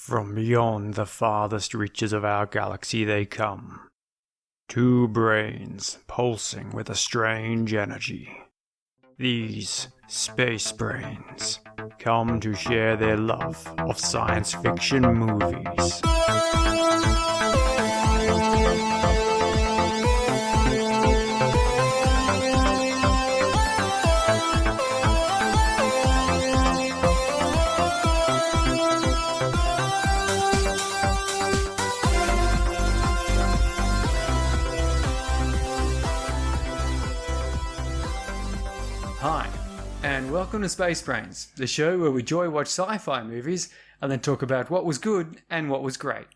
From beyond the farthest reaches of our galaxy they come. Two brains pulsing with a strange energy. These space brains come to share their love of science fiction movies. Hi, and welcome to Space Brains, the show where we joy watch sci-fi movies and then talk about what was good and what was great.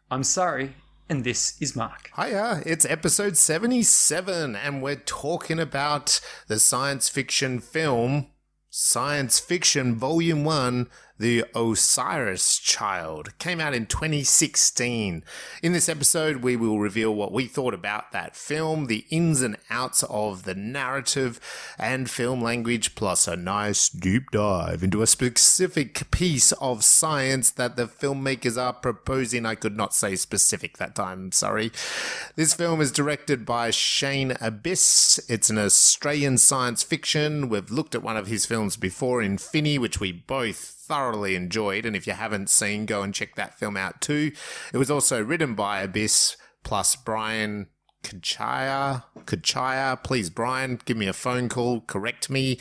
I'm Surrey, and this is Mark. Hiya, it's episode 77, and we're talking about the science fiction film Science Fiction Volume 1, The Osiris Child. Came out in 2016. In this episode, we will reveal what we thought about that film, the ins and outs of the narrative and film language, plus a nice deep dive into a specific piece of science that the filmmakers are proposing. I could not say specific that time, sorry. This film is directed by Shane Abbess. It's an Australian science fiction. We've looked at one of his films before, Indi, which we both thoroughly enjoyed, and if you haven't seen, go and check that film out too. It was also written by Abyss plus Brian Kachaya. Please, Brian, give me a phone call, correct me.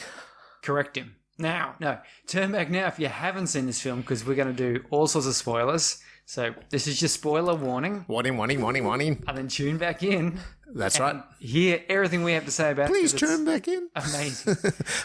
Correct him. Now, no, turn back now if you haven't seen this film, because we're going to do all sorts of spoilers. So this is your spoiler warning. Warning. And then tune back in. That's right. Hear everything we have to say about it. Please turn back in. Amazing.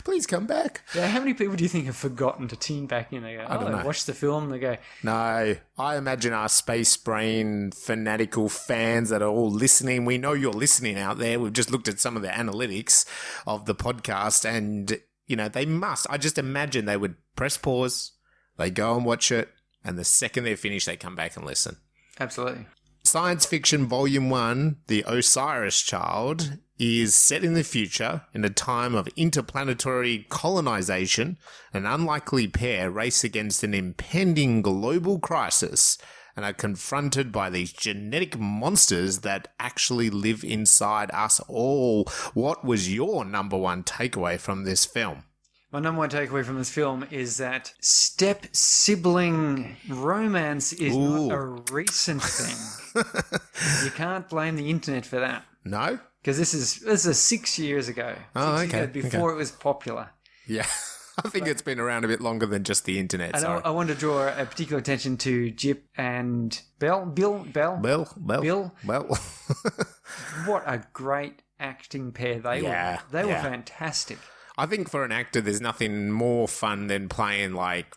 Please come back. Yeah, how many people do you think have forgotten to tune back in? They go, I don't know. Watch the film. They go, no, I imagine our space brain fanatical fans that are all listening. We know you're listening out there. We've just looked at some of the analytics of the podcast, and, you know, they must. I just imagine they would press pause, they go and watch it, and the second they're finished, they come back and listen. absolutely. Science Fiction Volume 1, The Osiris Child, is set in the future in a time of interplanetary colonization. An unlikely pair race against an impending global crisis and are confronted by these genetic monsters that actually live inside us all. What was your number one takeaway from this film? My number one takeaway from this film is that step-sibling romance is not a recent thing. You can't blame the internet for that. No? Because this is 6 years ago. Oh, Six years okay. ago, before it was popular. Yeah. I think it's been around a bit longer than just the internet. And I want to draw a particular attention to Jip and Bell. Bill. What a great acting pair they were. They were fantastic. I think for an actor, there's nothing more fun than playing like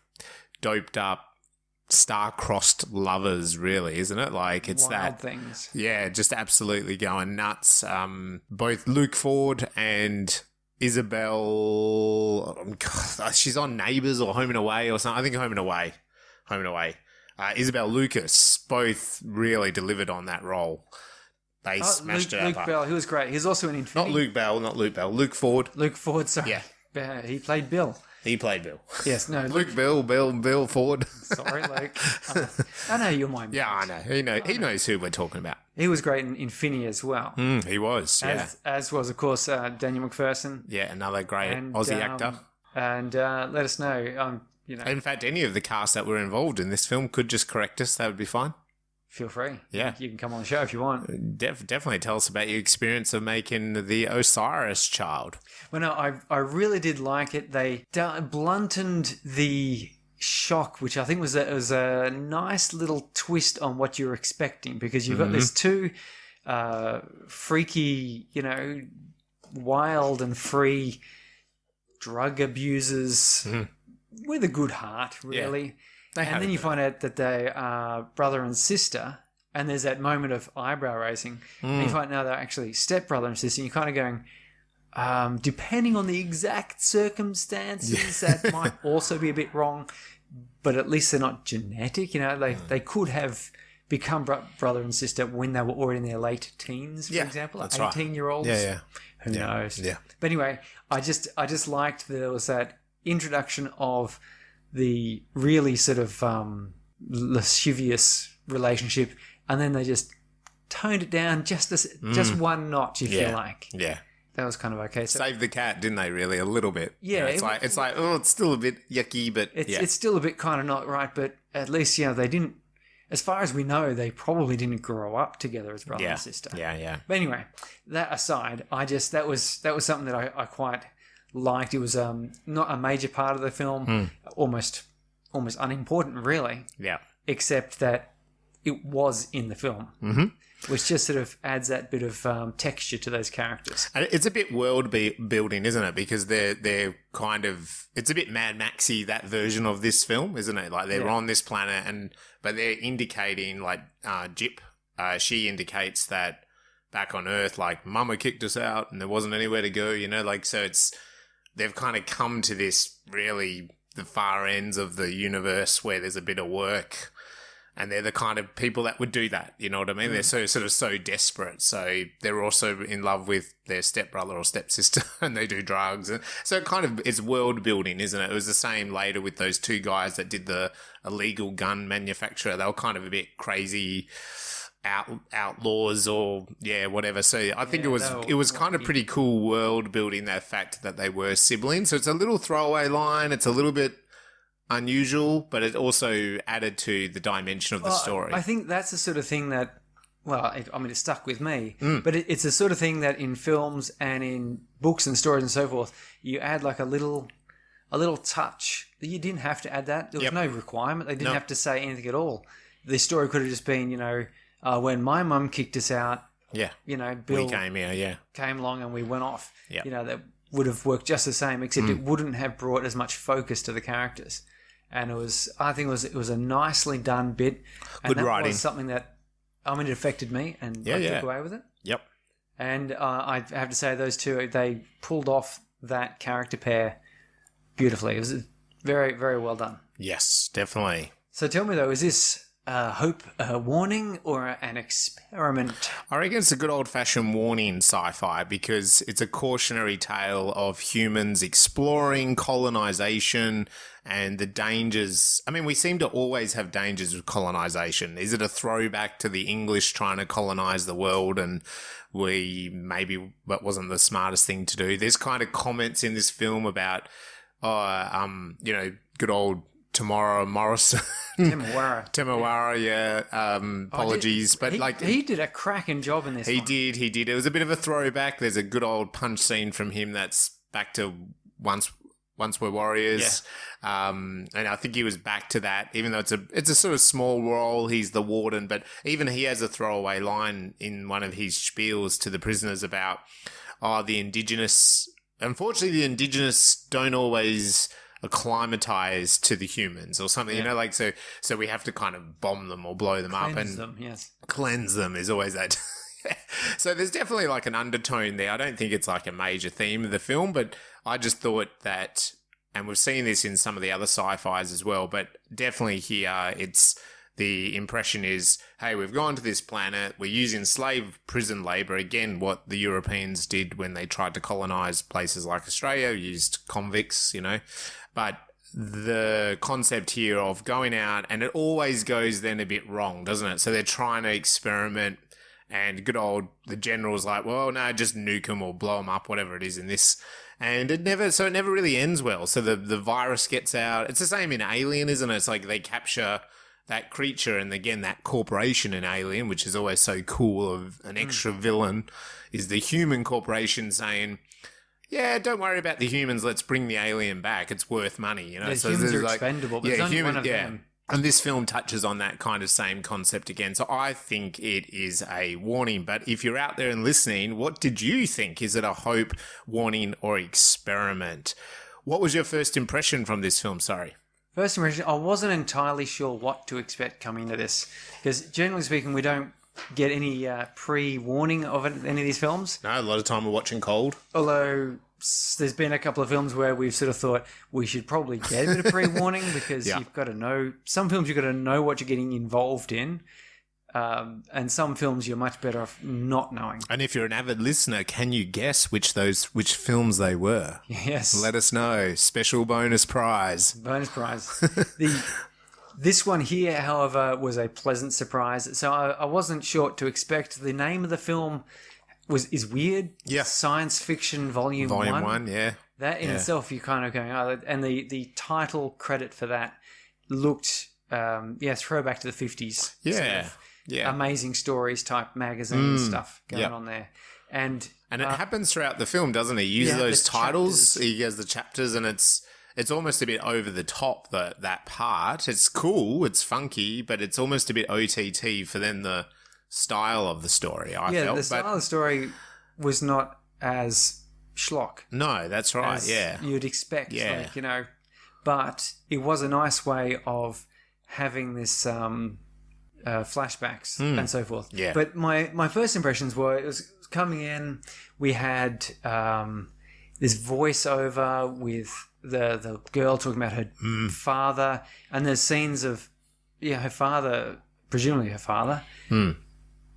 doped up, star-crossed lovers, really, isn't it? Like it's wild things. Yeah, just absolutely going nuts. Both Luke Ford and Isabel, she's on Neighbours or Home and Away or something. I think Home and Away. Isabel Lucas both really delivered on that role. They smashed it out. Luke Bell, he was great. He's also in Infinity. Not Luke Bell. Luke Ford. Luke Ford, sorry. Yeah. He played Bill. Yes, no. Luke Bill Ford. Sorry, Luke. I know you're my mate. Yeah, I know. He knows who we're talking about. He was great in Infinity as well. He was, yeah. As was, of course, Daniel MacPherson. Yeah, another great Aussie actor. And let us know. In fact, any of the cast that were involved in this film could just correct us. That would be fine. Feel free. Yeah. You can come on the show if you want. Definitely tell us about your experience of making The Osiris Child. Well, no, I really did like it. They blunted the shock, which I think was a nice little twist on what you're expecting, because you've got these two freaky, wild and free drug abusers with a good heart, really. Yeah. And then you find out that they are brother and sister, and there's that moment of eyebrow raising. And you find out they're actually stepbrother and sister, and you're kind of going, depending on the exact circumstances, that might also be a bit wrong, but at least they're not genetic. They could have become brother and sister when they were already in their late teens, for example, like 18-year-olds. Yeah. Who knows? Yeah. But anyway, I just liked that there was that introduction of the really sort of lascivious relationship, and then they just toned it down just one notch, if you like. Yeah. That was kind of okay. So, saved the cat, didn't they? Really, a little bit. Yeah, you know, it's like oh, it's still a bit yucky, but it's still a bit kind of not right. But at least they didn't. As far as we know, they probably didn't grow up together as brother and sister. Yeah. But anyway, that aside, that was something that I quite liked. It was not a major part of the film, almost unimportant, really. Yeah. Except that it was in the film. Mm-hmm. Which just sort of adds that bit of texture to those characters. And it's a bit world building, isn't it? Because they're kind of... It's a bit Mad Maxy, that version of this film, isn't it? Like, they're on this planet, but they're indicating, like, Jip, she indicates that back on Earth, like, Mama kicked us out and there wasn't anywhere to go, you know? Like, so they've kind of come to this really the far ends of the universe where there's a bit of work. And they're the kind of people that would do that, you know what I mean? They're so desperate. So they're also in love with their stepbrother or stepsister, and they do drugs. And so it kind of is world building, isn't it? It was the same later with those two guys that did the illegal gun manufacturer. They were kind of a bit crazy outlaws or whatever. So I think it was kind of pretty cool world building, that fact that they were siblings. So it's a little throwaway line. It's a little bit unusual, but it also added to the dimension of the story. I think that's the sort of thing that, it stuck with me, but it's the sort of thing that in films and in books and stories and so forth, you add like a little touch. You didn't have to add that. There was no requirement. They didn't have to say anything at all. The story could have just been, when my mum kicked us out, Bill we came here, came along and we went off. Yeah. That would have worked just the same, except it wouldn't have brought as much focus to the characters. And it was a nicely done bit. And good writing. Was something that, it affected me, and I took away with it. Yep. And I have to say, those two, they pulled off that character pair beautifully. It was very, very well done. Yes, definitely. So tell me though, is this hope a warning or an experiment? I reckon it's a good old-fashioned warning sci-fi, because it's a cautionary tale of humans exploring colonization and the dangers. I mean, we seem to always have dangers with colonization. Is it a throwback to the English trying to colonize the world, and that wasn't the smartest thing to do? There's kind of comments in this film about, good old Temuera Morrison. Temuera, yeah. Apologies. But he did a cracking job in this He did. It was a bit of a throwback. There's a good old punch scene from him that's back to Once We're Warriors. Yeah. And I think he was back to that, even though it's a sort of small role. He's the warden, but even he has a throwaway line in one of his spiels to the prisoners about, the indigenous... Unfortunately, the indigenous don't always acclimatize to the humans or something, so we have to kind of bomb them or blow them up and cleanse them is always that. So there's definitely like an undertone there. I don't think it's like a major theme of the film, but I just thought that, and we've seen this in some of the other sci-fis as well, but definitely here it's the impression is, hey, we've gone to this planet, we're using slave prison labor, again, what the Europeans did when they tried to colonize places like Australia, used convicts, but the concept here of going out, and it always goes then a bit wrong, doesn't it? So they're trying to experiment, and the general's like, well, no, just nuke them or blow them up, whatever it is in this. And it never really ends well. So the virus gets out. It's the same in Alien, isn't it? It's like they capture that creature, and again, that corporation in Alien, which is always so cool of an extra villain, is the human corporation saying, yeah, don't worry about the humans, let's bring the alien back, it's worth money, So humans are expendable, but there's only one of them. And this film touches on that kind of same concept again. So I think it is a warning. But if you're out there and listening, what did you think? Is it a hope, warning, or experiment? What was your first impression from this film? Sorry. First impression, I wasn't entirely sure what to expect coming to this. Because generally speaking, we don't get any pre-warning of any of these films. No, a lot of time we're watching cold. Although there's been a couple of films where we've sort of thought we should probably get a bit of pre-warning because you've got to know... Some films you've got to know what you're getting involved in. And some films you're much better off not knowing. And if you're an avid listener, can you guess which films they were? Yes. Let us know. Special bonus prize. Bonus prize. This one here, however, was a pleasant surprise. So I wasn't sure what to expect. The name of the film is weird. Yeah. Science Fiction Volume 1. Volume 1, yeah. That in itself, you're kind of going, oh, and the title credit for that looked, throwback to the 50s. Yeah. Sort of Yeah. Amazing Stories type magazine stuff going on there. And it happens throughout the film, doesn't it? He uses those titles. He has the chapters, and it's almost a bit over the top, that part. It's cool, it's funky, but it's almost a bit OTT for then the style of the story, I felt. The style of the story was not as schlock. No, that's right, as you'd expect. Yeah. Like, but it was a nice way of having this flashbacks and so forth. Yeah. But my first impressions were, it was coming in, we had this voiceover with the girl talking about her father, and there's scenes of her father, presumably her father.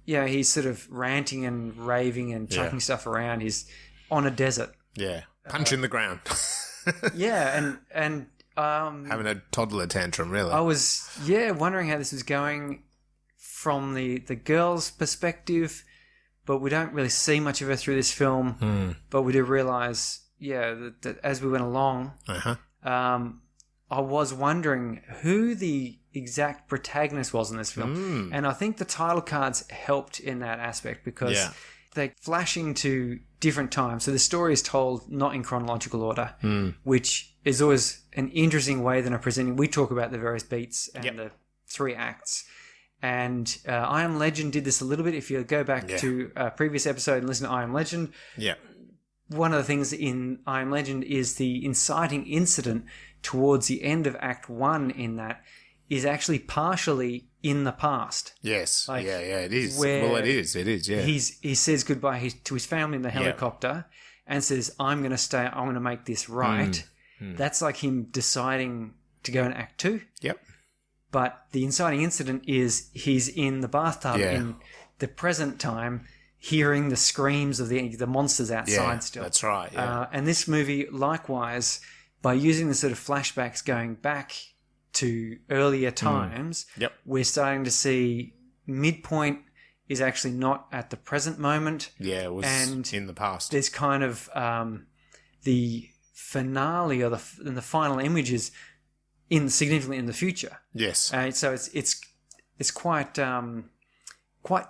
He's sort of ranting and raving and chucking stuff around. He's on a desert. Yeah. Punching the ground. and having a toddler tantrum, really. I was wondering how this was going from the girl's perspective, but we don't really see much of her through this film. But we do realise, that as we went along, I was wondering who the exact protagonist was in this film. And I think the title cards helped in that aspect because they're flashing to different times. So the story is told not in chronological order, which is always an interesting way that I'm presenting. We talk about the various beats and the 3 acts. And I Am Legend did this a little bit. If you go back to a previous episode and listen to I Am Legend, one of the things in I Am Legend is the inciting incident towards the end of Act 1 in that is actually partially in the past. Yes. It is. Well, it is, yeah. He says goodbye to his family in the helicopter and says, I'm going to stay, I'm going to make this right. That's like him deciding to go in Act 2. Yep. But the inciting incident is he's in the bathtub in the present time, hearing the screams of the monsters outside still. That's right, yeah. And this movie, likewise, by using the sort of flashbacks going back to earlier times, we're starting to see midpoint is actually not at the present moment. Yeah, it was in the past. There's kind of the finale or the final images significantly in the future. Yes. So it's quite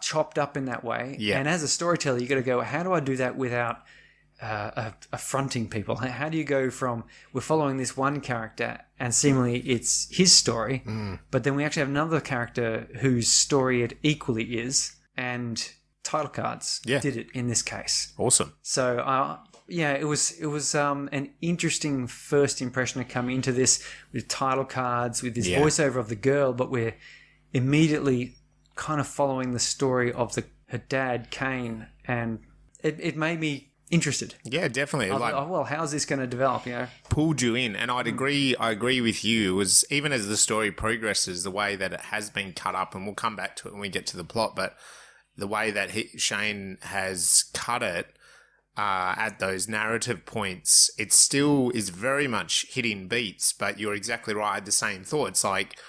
chopped up in that way. Yeah. And as a storyteller, you got to go, how do I do that without affronting people? How do you go from we're following this one character and seemingly it's his story, but then we actually have another character whose story it equally is, and title cards did it in this case. Awesome. So it was an interesting first impression to come into this with title cards, with this voiceover of the girl, but we're immediately kind of following the story of her dad, Kane, and it made me interested. Yeah, definitely. How's this going to develop? Pulled you in, and I agree with you. It was, even as the story progresses, the way that it has been cut up, and we'll come back to it when we get to the plot, but the way that Shane has cut it at those narrative points, it still is very much hitting beats, but you're exactly right. I had the same thought. It's like,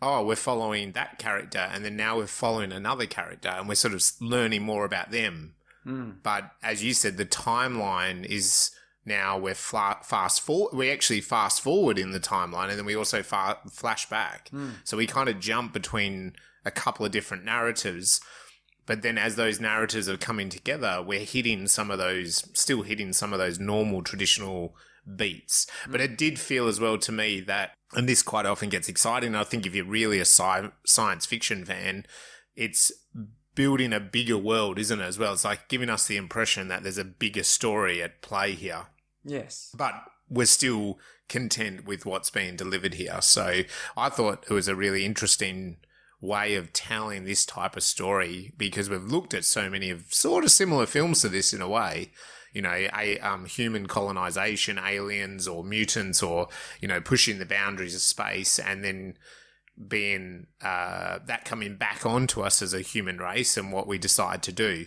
oh, we're following that character, and then now we're following another character, and we're sort of learning more about them. But as you said, the timeline is now we're fast forward. We actually fast forward in the timeline, and then we also flash back. So we kind of jump between a couple of different narratives. But then as those narratives are coming together, we're still hitting some of those normal traditional beats. But it did feel as well to me that, and this quite often gets exciting, I think if you're really a science fiction fan, it's building a bigger world, isn't it, as well? It's like giving us the impression that there's a bigger story at play here. Yes. But we're still content with what's being delivered here. So I thought it was a really interesting way of telling this type of story, because we've looked at so many of sort of similar films to this in a way, human colonization, aliens or mutants, or, pushing the boundaries of space, and then being that coming back onto us as a human race and what we decide to do.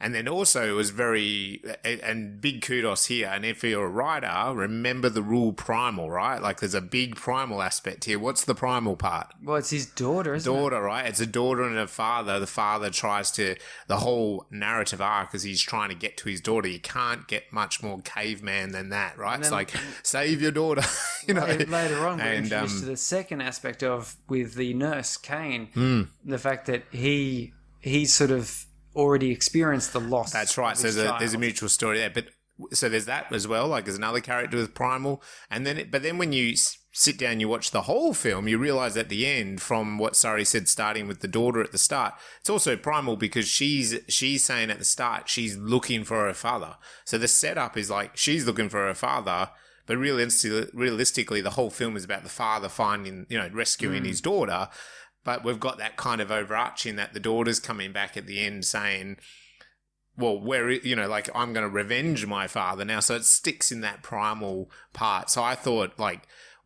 And then also it was very, and big kudos here, and if you're a writer, remember the rule primal, right? Like there's a big primal aspect here. What's the primal part? Well, it's his daughter, isn't it? Daughter, right? It's a daughter and a father. The father tries to, the whole narrative arc is he's trying to get to his daughter. You can't get much more caveman than that, right? It's like, save your daughter, you know. Later on, we're introduced to the second aspect of, with the nurse, Kane, the fact that he sort of already experienced the loss. That's right. So there's a mutual story there. But so there's that as well. Like there's another character with primal, and then but then when you sit down, you watch the whole film, you realize at the end, from what Surrey said, starting with the daughter at the start, it's also primal because she's saying at the start she's looking for her father. So the setup is like she's looking for her father, but realistically, the whole film is about the father finding, rescuing his daughter. But we've got that kind of overarching that the daughter's coming back at the end saying, well, I'm going to revenge my father now. So it sticks in that primal part. So I thought,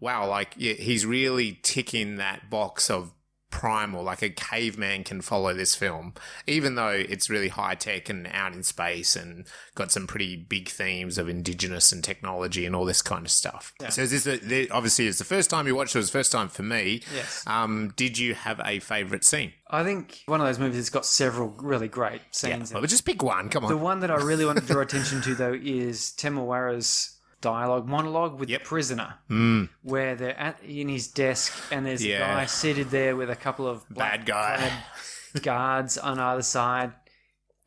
wow, he's really ticking that box of primal, like a caveman can follow this film, even though it's really high tech and out in space and got some pretty big themes of indigenous and technology and all this kind of stuff. Yeah. So obviously it's the first time you watched it, was the first time for me. Yes. Did you have a favourite scene? I think one of those movies has got several really great scenes. Yeah, well, just pick one, come on. The one that I really want to draw attention to, though, is Temuera's monologue with the prisoner, where they're in his desk and there's a guy seated there with a couple of bad guy guards on either side,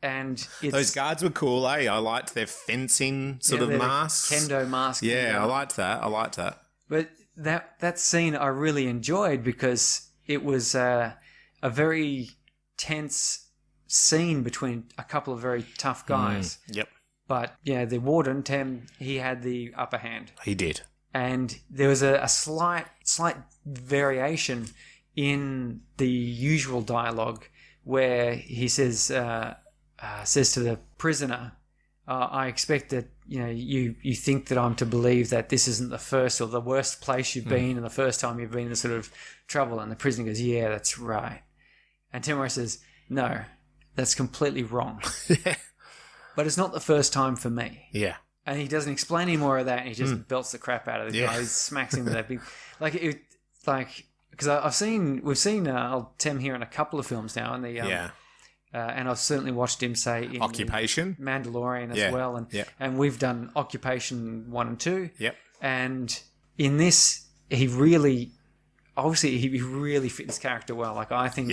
and those guards were cool. I liked their fencing sort of masks, kendo mask. I liked that. But that scene I really enjoyed because it was a very tense scene between a couple of very tough guys. Yep. But, the warden, Tem, he had the upper hand. He did. And there was a slight variation in the usual dialogue where he says to the prisoner, I expect that, you think that I'm to believe that this isn't the first or the worst place you've been and the first time you've been in this sort of trouble. And the prisoner goes, yeah, that's right. And Temuera says, no, that's completely wrong. Yeah. But it's not the first time for me. Yeah. And he doesn't explain any more of that, and he just belts the crap out of the guy. He smacks him with that big, because we've seen old Tem here in a couple of films now, and and I've certainly watched him say in Occupation, Mandalorian as well, and we've done Occupation 1 and 2. Yep. And in this, he really fit his character well. I think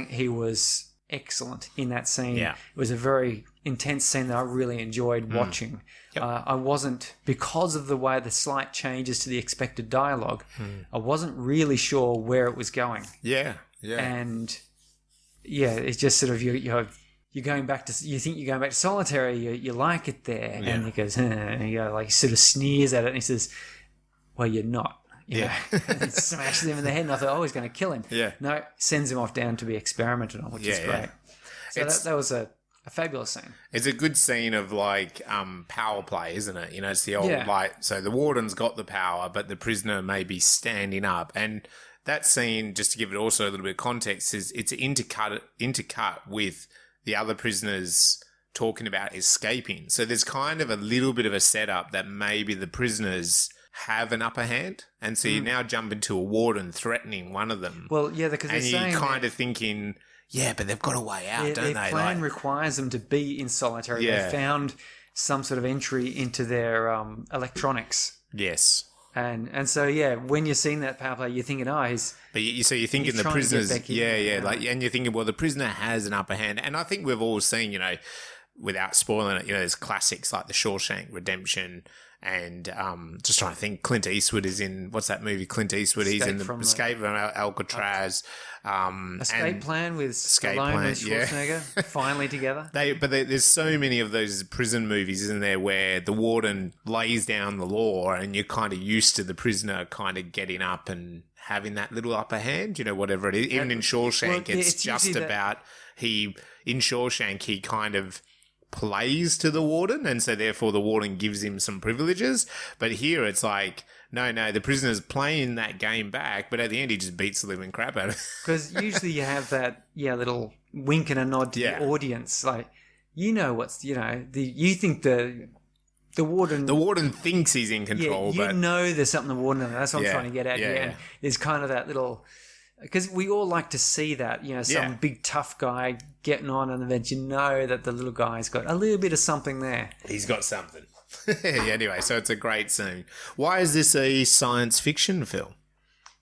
he was excellent in that scene. Yeah. It was a very intense scene that I really enjoyed watching. Yep. I wasn't, because of the slight changes to the expected dialogue, I wasn't really sure where it was going. Yeah, yeah. And it's just sort of you're going back to, you think you're going back to Solitary, you like it there, and he goes, and he sort of sneers at it, and he says, well, you're not. You know, and smashes him in the head, and I thought, he's going to kill him. Yeah. No, sends him off down to be experimented on, which is great. So that was a fabulous scene. It's a good scene of power play, isn't it? It's the old so the warden's got the power, but the prisoner may be standing up. And that scene, just to give it also a little bit of context, is it's intercut with the other prisoners talking about escaping. So there's kind of a little bit of a setup that maybe the prisoners have an upper hand, and so you now jump into a warden threatening one of them. Well, because and you're kind of thinking, but they've got a way out, don't they? Their plan requires them to be in Solitary. Yeah. They found some sort of entry into their electronics. Yes. And so when you're seeing that power play, you're thinking, But you're thinking the prisoners, and you're thinking, well, the prisoner has an upper hand, and I think we've all seen, without spoiling it, there's classics like The Shawshank Redemption. And just trying to think, Clint Eastwood is in, what's that movie? Clint Eastwood, he's in the Escape from Alcatraz. Escape Plan with Stallone and Schwarzenegger, finally together. There's so many of those prison movies, isn't there, where the warden lays down the law and you're kind of used to the prisoner kind of getting up and having that little upper hand, whatever it is. Even in Shawshank, it's just about in Shawshank, he kind of plays to the warden, and so therefore the warden gives him some privileges. But here it's like, no, the prisoner's playing that game back, but at the end he just beats the living crap out of it. Because usually you have that little wink and a nod to the audience, you know what's, you think the warden... The warden thinks he's in control, but... there's something the warden... That's what I'm trying to get at. And there's kind of that little... Because we all like to see that, some big tough guy getting on an event. You know that the little guy's got a little bit of something there. He's got something. Anyway, so it's a great scene. Why is this a science fiction film?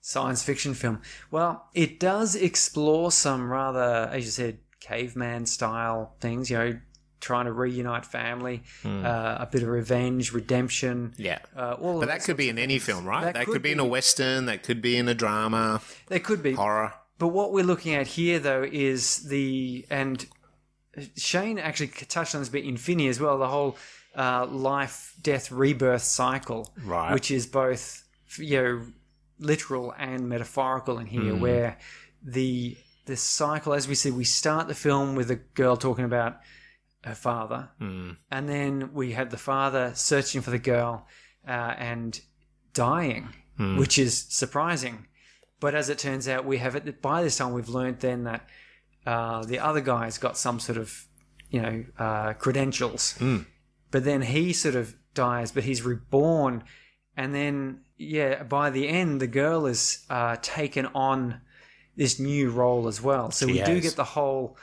Science fiction film. Well, it does explore some rather, as you said, caveman style things, trying to reunite family, a bit of revenge, redemption. Yeah. But that could be in any film, right? That could be in a Western, that could be in a drama. That could be. Horror. But what we're looking at here, though, is and Shane actually touched on this a bit in Finney as well, the whole life, death, rebirth cycle. Right. Which is both, literal and metaphorical in here, where the cycle, as we said, we start the film with a girl talking about her father, and then we had the father searching for the girl and dying, which is surprising. But as it turns out, we have it by this time. We've learned then that the other guy's got some sort of credentials, but then he sort of dies, but he's reborn, and then by the end, the girl is taken on this new role as well. So we do get the whole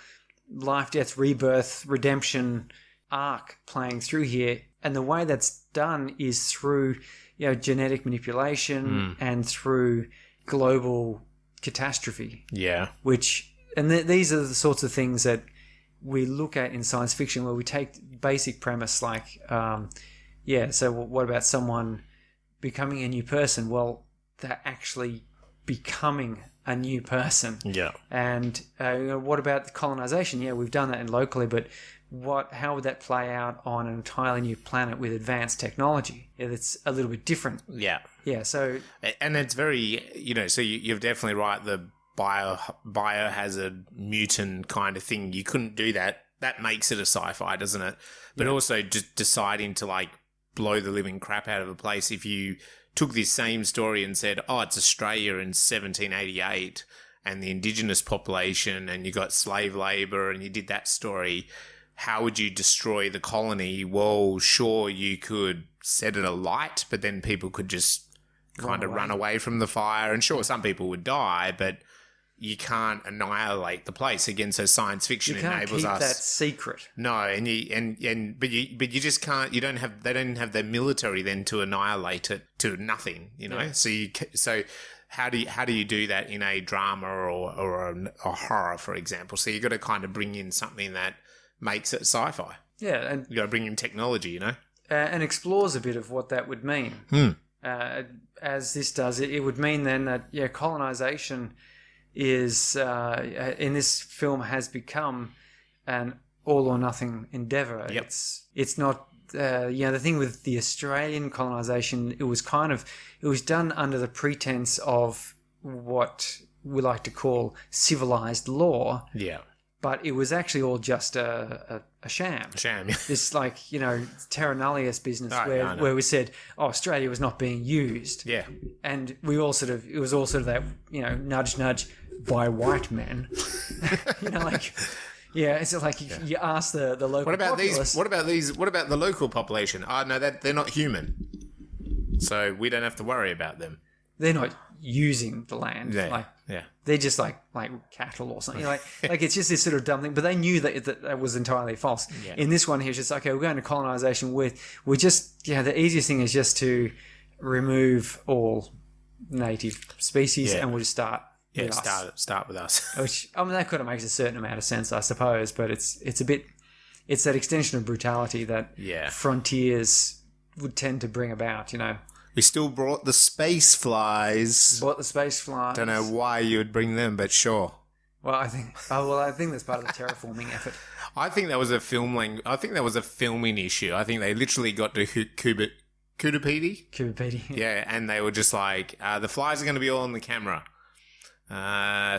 life, death, rebirth, redemption arc playing through here. And the way that's done is through, genetic manipulation and through global catastrophe. Yeah. These are the sorts of things that we look at in science fiction, where we take basic premise like, so what about someone becoming a new person? Well, they're actually becoming a new person. Yeah. And what about the colonization? Yeah, we've done that locally, but how would that play out on an entirely new planet with advanced technology? It's a little bit different. Yeah. Yeah, so... And it's very, so you're definitely right, the biohazard mutant kind of thing. You couldn't do that. That makes it a sci-fi, doesn't it? But also just deciding to, blow the living crap out of a place. If you took this same story and said, it's Australia in 1788 and the indigenous population and you got slave labour and you did that story, how would you destroy the colony? Well, sure, you could set it alight, but then people could just kind of run away from the fire. And sure, some people would die, but you can't annihilate the place. Again, so science fiction enables us. You can't keep that secret. No, but you just can't. They don't have the military then to annihilate it to nothing. Yeah. So how do you do that in a drama or a horror, for example? So you got to kind of bring in something that makes it sci-fi. Yeah, and you got to bring in technology. And explores a bit of what that would mean. As this does, it would mean then that colonization is in this film has become an all or nothing endeavor. Yep. It's not the thing with the Australian colonization, it was done under the pretense of what we like to call civilized law. Yeah. But it was actually all just a sham. A sham, yeah. This terra nullius business where we said, Australia was not being used. Yeah. And we all it was all sort of that, nudge, nudge by white men. It's like you ask the local populace. What about the local population? No, they're not human. So we don't have to worry about them. They're not using the land. They're just like cattle or something. Like it's just this sort of dumb thing. But they knew that was entirely false. Yeah. In this one here, it's just okay. We're going to colonization. We're just the easiest thing is just to remove all native species and we'll just start. Yeah, start with us. Which that kind of makes a certain amount of sense, I suppose. But it's that extension of brutality that frontiers would tend to bring about. We still brought the space flies. Don't know why you would bring them, but sure. Well, I think that's part of the terraforming effort. I think that was a filming issue. I think they literally got to Coober Pedy. Yeah, and they were just like, the flies are going to be all on the camera.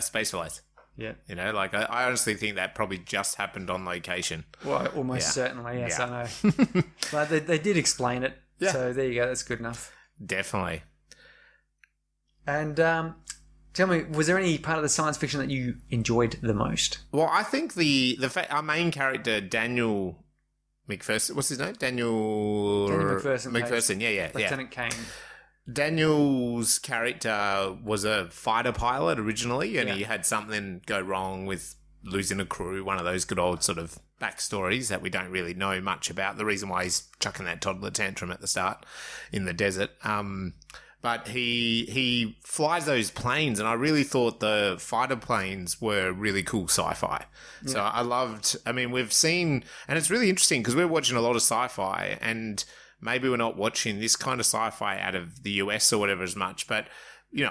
Space flies. Yeah. I honestly think that probably just happened on location. Well, almost certainly, yes, I know. But they did explain it. Yeah. So there you go, that's good enough. Definitely. And Tell me, was there any part of the science fiction that you enjoyed the most? Well, I think our main character, Daniel MacPherson, what's his name? Daniel MacPherson, yeah. Lieutenant Kane. Daniel's character was a fighter pilot originally, and he had something go wrong with losing a crew, one of those good old sort of backstories that we don't really know much about. The reason why he's chucking that toddler tantrum at the start in the desert. But he flies those planes, and I really thought the fighter planes were really cool sci-fi. Yeah. So we've seen, and it's really interesting because we're watching a lot of sci-fi, and maybe we're not watching this kind of sci-fi out of the US or whatever as much, but,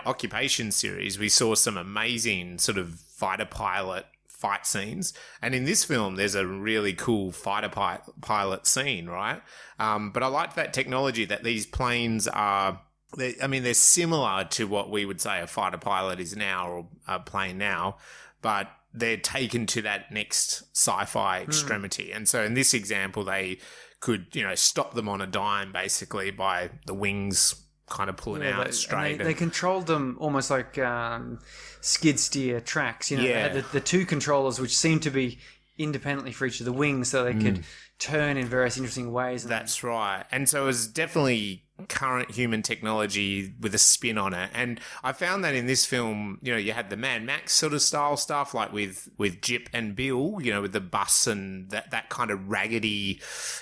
Occupation series, we saw some amazing sort of fighter pilot fight scenes. And in this film, there's a really cool fighter pilot scene, right? But I like that technology that these planes are... they're similar to what we would say a fighter pilot is now or a plane now, but they're taken to that next sci-fi extremity. And so in this example, they could, stop them on a dime basically by the wings kind of pulling out straight. They controlled them almost like skid steer tracks. They had the two controllers which seemed to be independently for each of the wings so they could turn in various interesting ways. That's right. And so it was definitely current human technology with a spin on it. And I found that in this film, you had the Mad Max sort of style stuff, like with Jip and Bill, with the bus and that kind of raggedy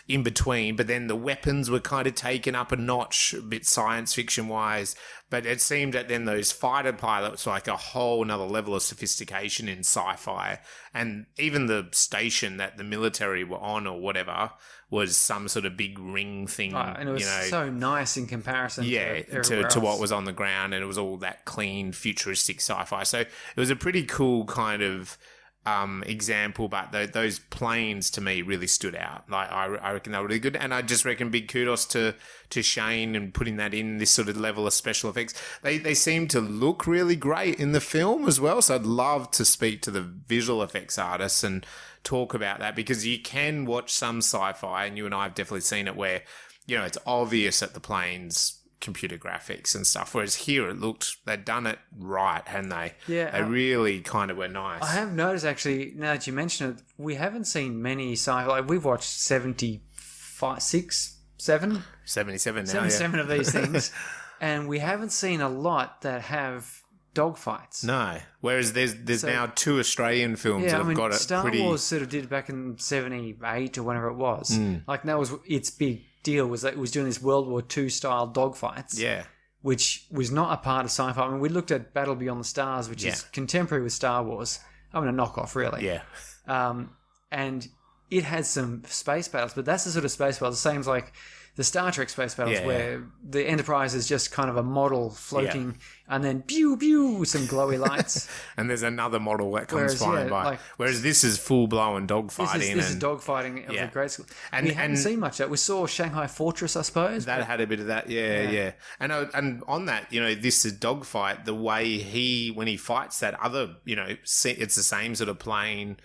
in between. But then the weapons were kind of taken up a notch, a bit science fiction wise. But it seemed that then those fighter pilots were like a whole nother level of sophistication in sci-fi. And even the station that the military were on or whatever was some sort of big ring thing. And it was so nice in comparison to what was on the ground, and it was all that clean, futuristic sci-fi. So it was a pretty cool kind of example, but those planes to me really stood out. Like I reckon they were really good, and I just reckon big kudos to Shane and putting that in this sort of level of special effects. They seem to look really great in the film as well, so I'd love to speak to the visual effects artists and talk about that, because you can watch some sci-fi, and you and I have definitely seen it, where it's obvious that the planes computer graphics and stuff, whereas here they'd done it right, hadn't they? Yeah, they really kind of were nice. I have noticed, actually, now that you mention it, we haven't seen many sci-fi. Like, we've watched 77 of these things, and we haven't seen a lot that have dogfights. No, whereas there's now 2 Australian films that have got it. Star Wars sort of did back in 78 or whenever it was. Like, that was its big deal, was that it was doing this World War II style dogfights. Yeah. Which was not a part of sci-fi. I mean, we looked at Battle Beyond the Stars, which is contemporary with Star Wars. I mean, a knockoff, really. Yeah. And it has some space battles, but that's the sort of space battles, the same as like the Star Trek space battles, where the Enterprise is just kind of a model floating, and then pew pew, some glowy lights, and there's another model that comes flying by. Whereas this is full blown dogfighting. This is dogfighting of the great school, and we haven't seen much of that. We saw Shanghai Fortress, I suppose. That had a bit of that, yeah. And on that, this is dogfight. The way when he fights that other, it's the same sort of plane,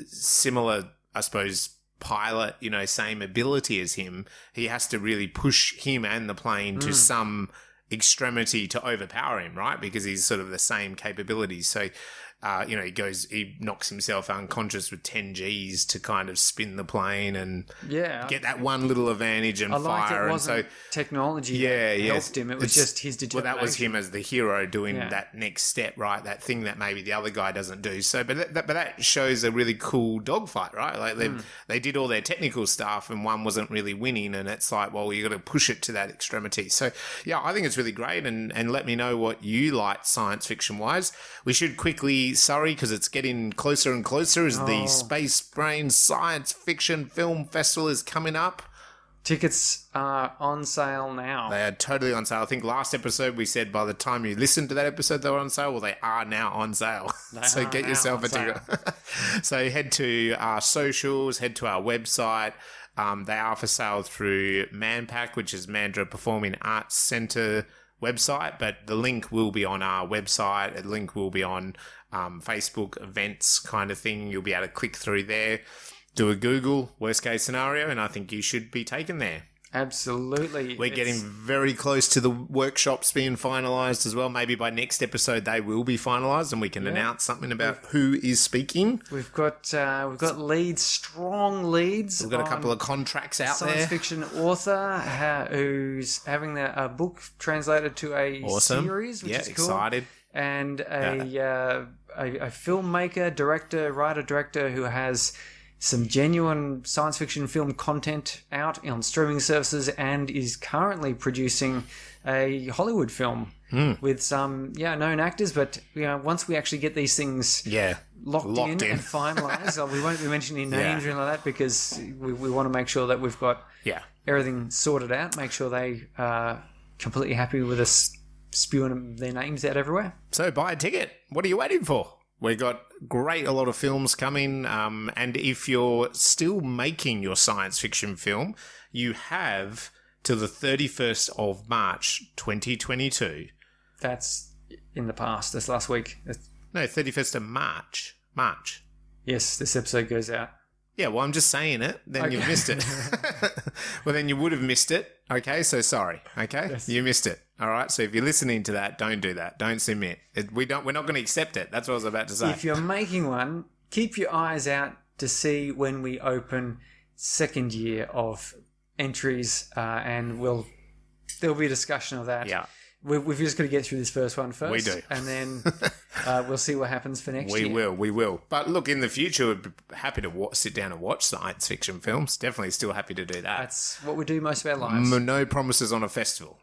similar, I suppose, pilot, same ability as him. He has to really push him and the plane to some extremity to overpower him, right? Because he's sort of the same capabilities. So, he knocks himself unconscious with 10 Gs to kind of spin the plane and get that one little advantage and fire. It wasn't technology that helped him. It was just his determination. Well, that was him as the hero doing that next step, right? That thing that maybe the other guy doesn't do. So, but that shows a really cool dogfight, right? Like they did all their technical stuff, and one wasn't really winning, and it's like, well, you got to push it to that extremity. So, yeah, I think it's really great, and let me know what you like science fiction wise. We should quickly, Surrey, because it's getting closer and closer, as the Spacebrains Science Fiction Film Festival is coming up. Tickets are on sale now. They are totally on sale. I think last episode we said by the time you listened to that episode they were on sale. Well, they are now on sale. So get yourself a ticket. So head to our socials, head to our website. They are for sale through Manpack, which is Mandurah Performing Arts Centre website, but the link will be on our website. The link will be on Facebook events kind of thing. You'll be able to click through there, do a Google, worst case scenario, and I think you should be taken there. Absolutely. We're getting very close to the workshops being finalised as well. Maybe by next episode they will be finalised and we can announce something about who is speaking. We've got leads, strong leads. We've got a couple of contracts out there. Science fiction author who's having a book translated to a series, which is cool. Excited. And a filmmaker, writer-director who has some genuine science fiction film content out on streaming services and is currently producing a Hollywood film with some known actors. But once we actually get these things locked in and finalised, we won't be mentioning names or anything like that because we want to make sure that we've got everything sorted out, make sure they are completely happy with us spewing their names out everywhere. So buy a ticket. What are you waiting for? We've got a lot of films coming, and if you're still making your science fiction film, you have till the 31st of March 2022. That's in the past. That's last week. No, 31st of March. March. Yes, this episode goes out. Yeah, well, I'm just saying it. Then you've missed it. Well, then you would have missed it. Okay, so sorry. Okay, yes. You missed it. All right. So if you're listening to that, don't do that. Don't submit. We're not going to accept it. That's what I was about to say. If you're making one, keep your eyes out to see when we open second year of entries, and there'll be a discussion of that. Yeah. We've just got to get through this first one first. We do. And then we'll see what happens for next year. We will. But look, in the future, we'd be happy to sit down and watch science fiction films. Definitely still happy to do that. That's what we do most of our lives. No promises on a festival.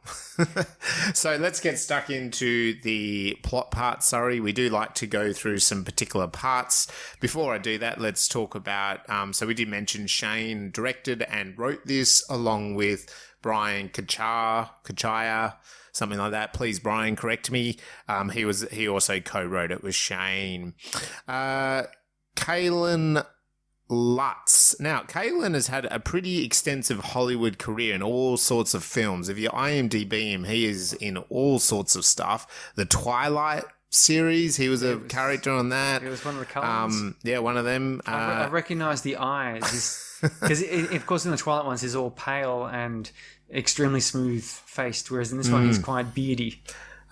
So let's get stuck into the plot part, Surrey. We do like to go through some particular parts. Before I do that, let's talk about... so we did mention Shane directed and wrote this along with Brian Kachaya, something like that. Please, Brian, correct me. He also co-wrote it with Shane. Kellan Lutz. Now, Kellan has had a pretty extensive Hollywood career in all sorts of films. If you IMDb him, he is in all sorts of stuff. The Twilight series, he was a character on that. He was one of the Cullens. Yeah, one of them. I recognise the eyes. Because, of course, in the Twilight ones, he's all pale and extremely smooth-faced, whereas in this one, he's quite beardy.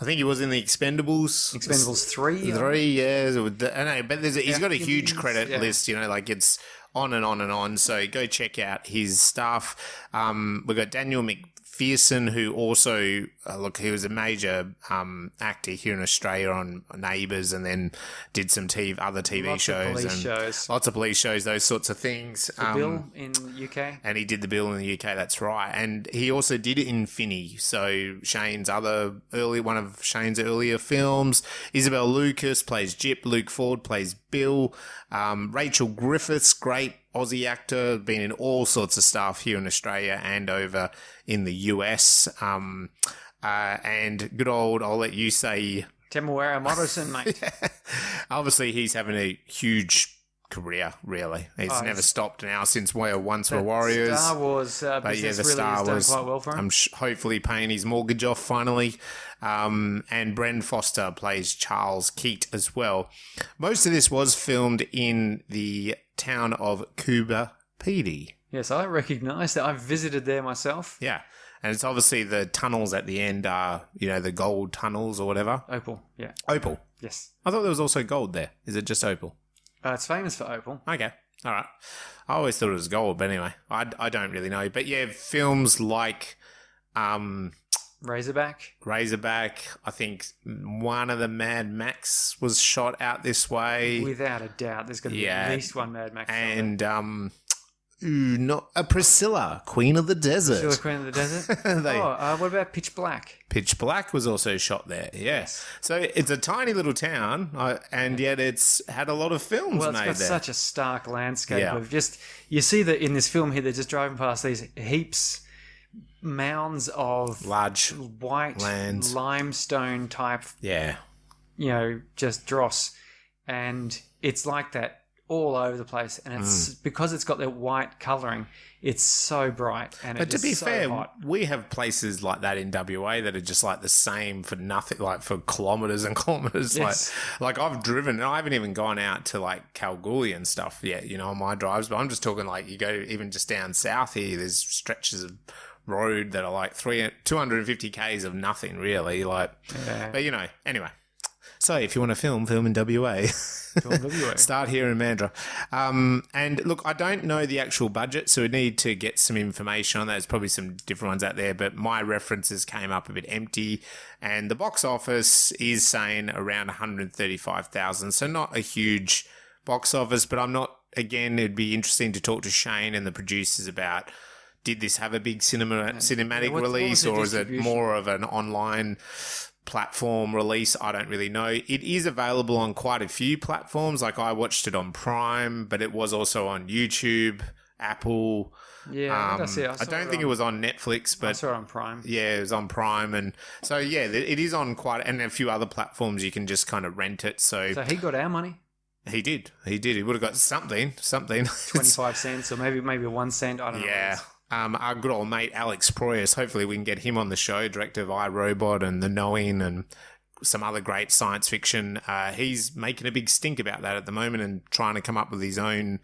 I think he was in the Expendables. Expendables 3. 3, yeah. I know, but he's got a huge credit list, like it's on and on and on. So go check out his stuff. We've got Daniel MacPherson, who also, he was a major actor here in Australia on Neighbours, and then did some other TV shows. Lots of police shows, those sorts of things. The Bill in UK. And he did the Bill in the UK, that's right. And he also did it in Finney, so one of Shane's earlier films. Isabel Lucas plays Jip, Luke Ford plays Bill. Rachel Griffiths, great Aussie actor, been in all sorts of stuff here in Australia and over in the US. And good old, I'll let you say... Temuera Morrison, mate. Obviously, he's having a huge career, really. He's never stopped now since Once Were Warriors. Star Wars business really has done quite well for him. I'm hopefully paying his mortgage off finally. And Bren Foster plays Charles Keat as well. Most of this was filmed in the town of Coober Pedy. Yes, I recognise that. I've visited there myself. Yeah. And it's obviously the tunnels at the end are, the gold tunnels or whatever. Opal, yeah. Opal? Yes. I thought there was also gold there. Is it just opal? It's famous for opal. Okay. All right. I always thought it was gold, but anyway, I don't really know. But yeah, films like... Razorback. I think one of the Mad Max was shot out this way. Without a doubt. There's going to be at least one Mad Max. And... not a Priscilla, Queen of the Desert. Priscilla, Queen of the Desert? What about Pitch Black? Pitch Black was also shot there, yes. So it's a tiny little town, and yet it's had a lot of films made there. Well, it's got such a stark landscape of just... You see that in this film here, they're just driving past these mounds of... large white lands. Limestone type... Yeah. Just dross. And it's like that all over the place, and it's because it's got that white colouring, it's so bright, and but to be so fair, hot. We have places like that in WA that are just like the same for nothing, like for kilometres and kilometres. Yes. Like I've driven, and I haven't even gone out to like Kalgoorlie and stuff yet, on my drives, but I'm just talking like you go even just down south here, there's stretches of road that are like 250 Ks of nothing really. Like, but anyway. So if you want to film in WA, start here in Mandurah. And look, I don't know the actual budget, so we need to get some information on that. There's probably some different ones out there, but my references came up a bit empty. And the box office is saying around 135,000, so not a huge box office, but again, it'd be interesting to talk to Shane and the producers about, did this have a big cinematic release, or is it more of an online platform release? I don't really know. It is available on quite a few platforms. Like, I watched it on Prime, but it was also on YouTube, Apple. Yeah, I don't think it was on Netflix, but I saw it on Prime. Yeah, it was on Prime, and so it is on and a few other platforms you can just kind of rent it. So he got our money. He did. He would have got something. 25 cents or maybe 1 cent. I don't know. Yeah. Our good old mate Alex Proyas, hopefully we can get him on the show, director of iRobot and The Knowing and some other great science fiction. He's making a big stink about that at the moment and trying to come up with his own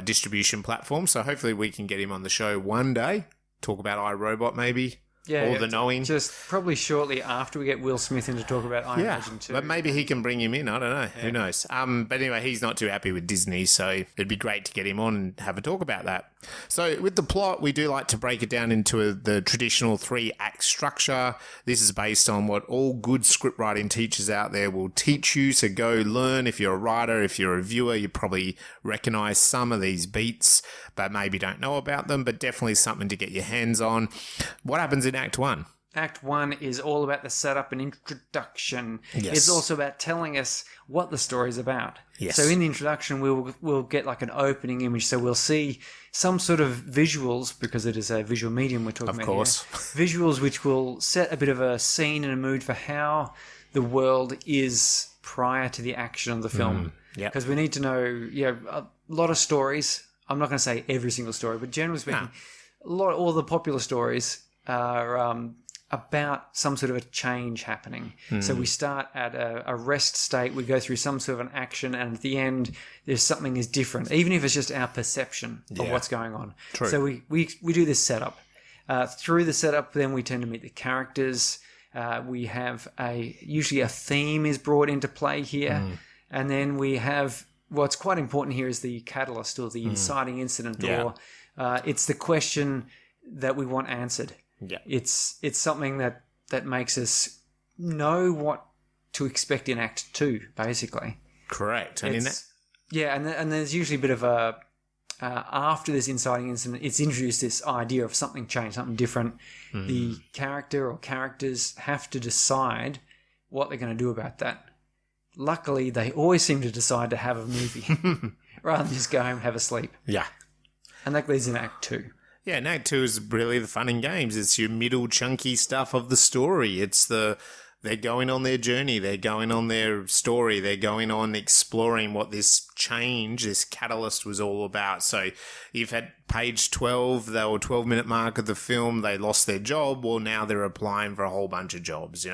distribution platform. So hopefully we can get him on the show one day, talk about iRobot maybe. Or The Knowing. Just probably shortly after we get Will Smith in to talk about I Imagine too. But maybe he can bring him in. I don't know. Yeah. Who knows? But anyway, he's not too happy with Disney, so it'd be great to get him on and have a talk about that. So with the plot, we do like to break it down into the traditional 3-act structure. This is based on what all good script writing teachers out there will teach you. So go learn. If you're a writer, if you're a viewer, you probably recognize some of these beats, but maybe don't know about them, but definitely something to get your hands on. What happens in Act 1? Act 1 is all about the setup and introduction. Yes. It's also about telling us what the story's about. Yes. So in the introduction, we'll get like an opening image. So we'll see some sort of visuals, because it is a visual medium we're talking about. Of course. Visuals which will set a bit of a scene and a mood for how the world is prior to the action of the film. Because we need to know, a lot of stories. I'm not going to say every single story, but generally speaking, all the popular stories are about some sort of a change happening. So we start at a rest state, we go through some sort of an action, and at the end, there's something is different, even if it's just our perception of what's going on. True. So we do this setup. Through the setup, then we tend to meet the characters. We have usually a theme is brought into play here, and then we have what's quite important here is the catalyst or the inciting incident, or it's the question that we want answered. Yeah. It's something that makes us know what to expect in Act 2, basically. Correct. And there's usually a bit of a after this inciting incident, it's introduced this idea of something changed, something different. The character or characters have to decide what they're going to do about that. Luckily, they always seem to decide to have a movie rather than just go home and have a sleep. Yeah. And that leads in Act 2. Yeah, and Act 2 is really the fun and games. It's your middle chunky stuff of the story. It's they're going on their journey. They're going on their story. They're going on exploring what this change, this catalyst was all about. So you've had page 12, they were 12-minute mark of the film, they lost their job. Well, now they're applying for a whole bunch of jobs.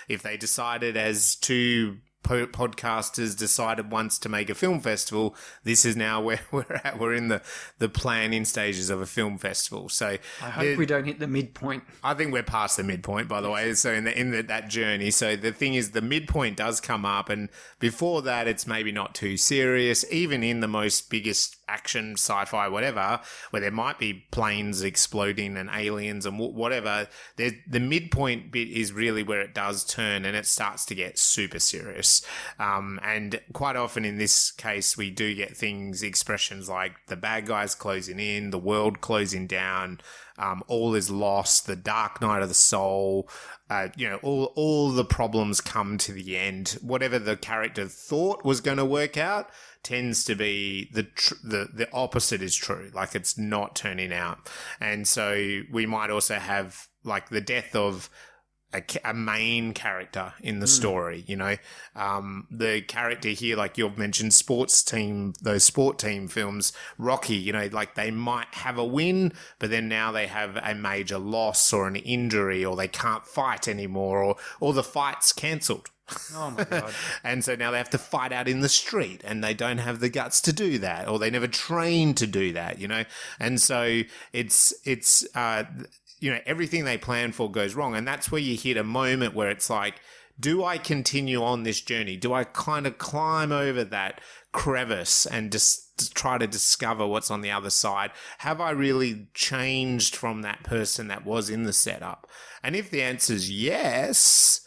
If they decided as two podcasters decided once to make a film festival, this is now where we're at. We're in the planning stages of a film festival. So I hope we don't hit the midpoint. I think we're past the midpoint, by the way. So in that journey. So the thing is, the midpoint does come up, and before that, it's maybe not too serious. Even in the most biggest action, sci-fi, whatever, where there might be planes exploding and aliens and whatever, the midpoint bit is really where it does turn and it starts to get super serious. And quite often in this case, we do get expressions like the bad guys closing in, the world closing down, all is lost, the dark night of the soul, all the problems come to the end. Whatever the character thought was going to work out tends to be the opposite is true. Like, it's not turning out. And so we might also have like the death of a main character in the story, the character here, like you've mentioned, those sport team films, Rocky, like they might have a win, but then now they have a major loss or an injury, or they can't fight anymore, or the fight's cancelled. Oh my God. And so now they have to fight out in the street, and they don't have the guts to do that, or they never trained to do that, And so it's everything they plan for goes wrong. And that's where you hit a moment where it's like, do I continue on this journey? Do I kind of climb over that crevice and just try to discover what's on the other side? Have I really changed from that person that was in the setup? And if the answer is yes,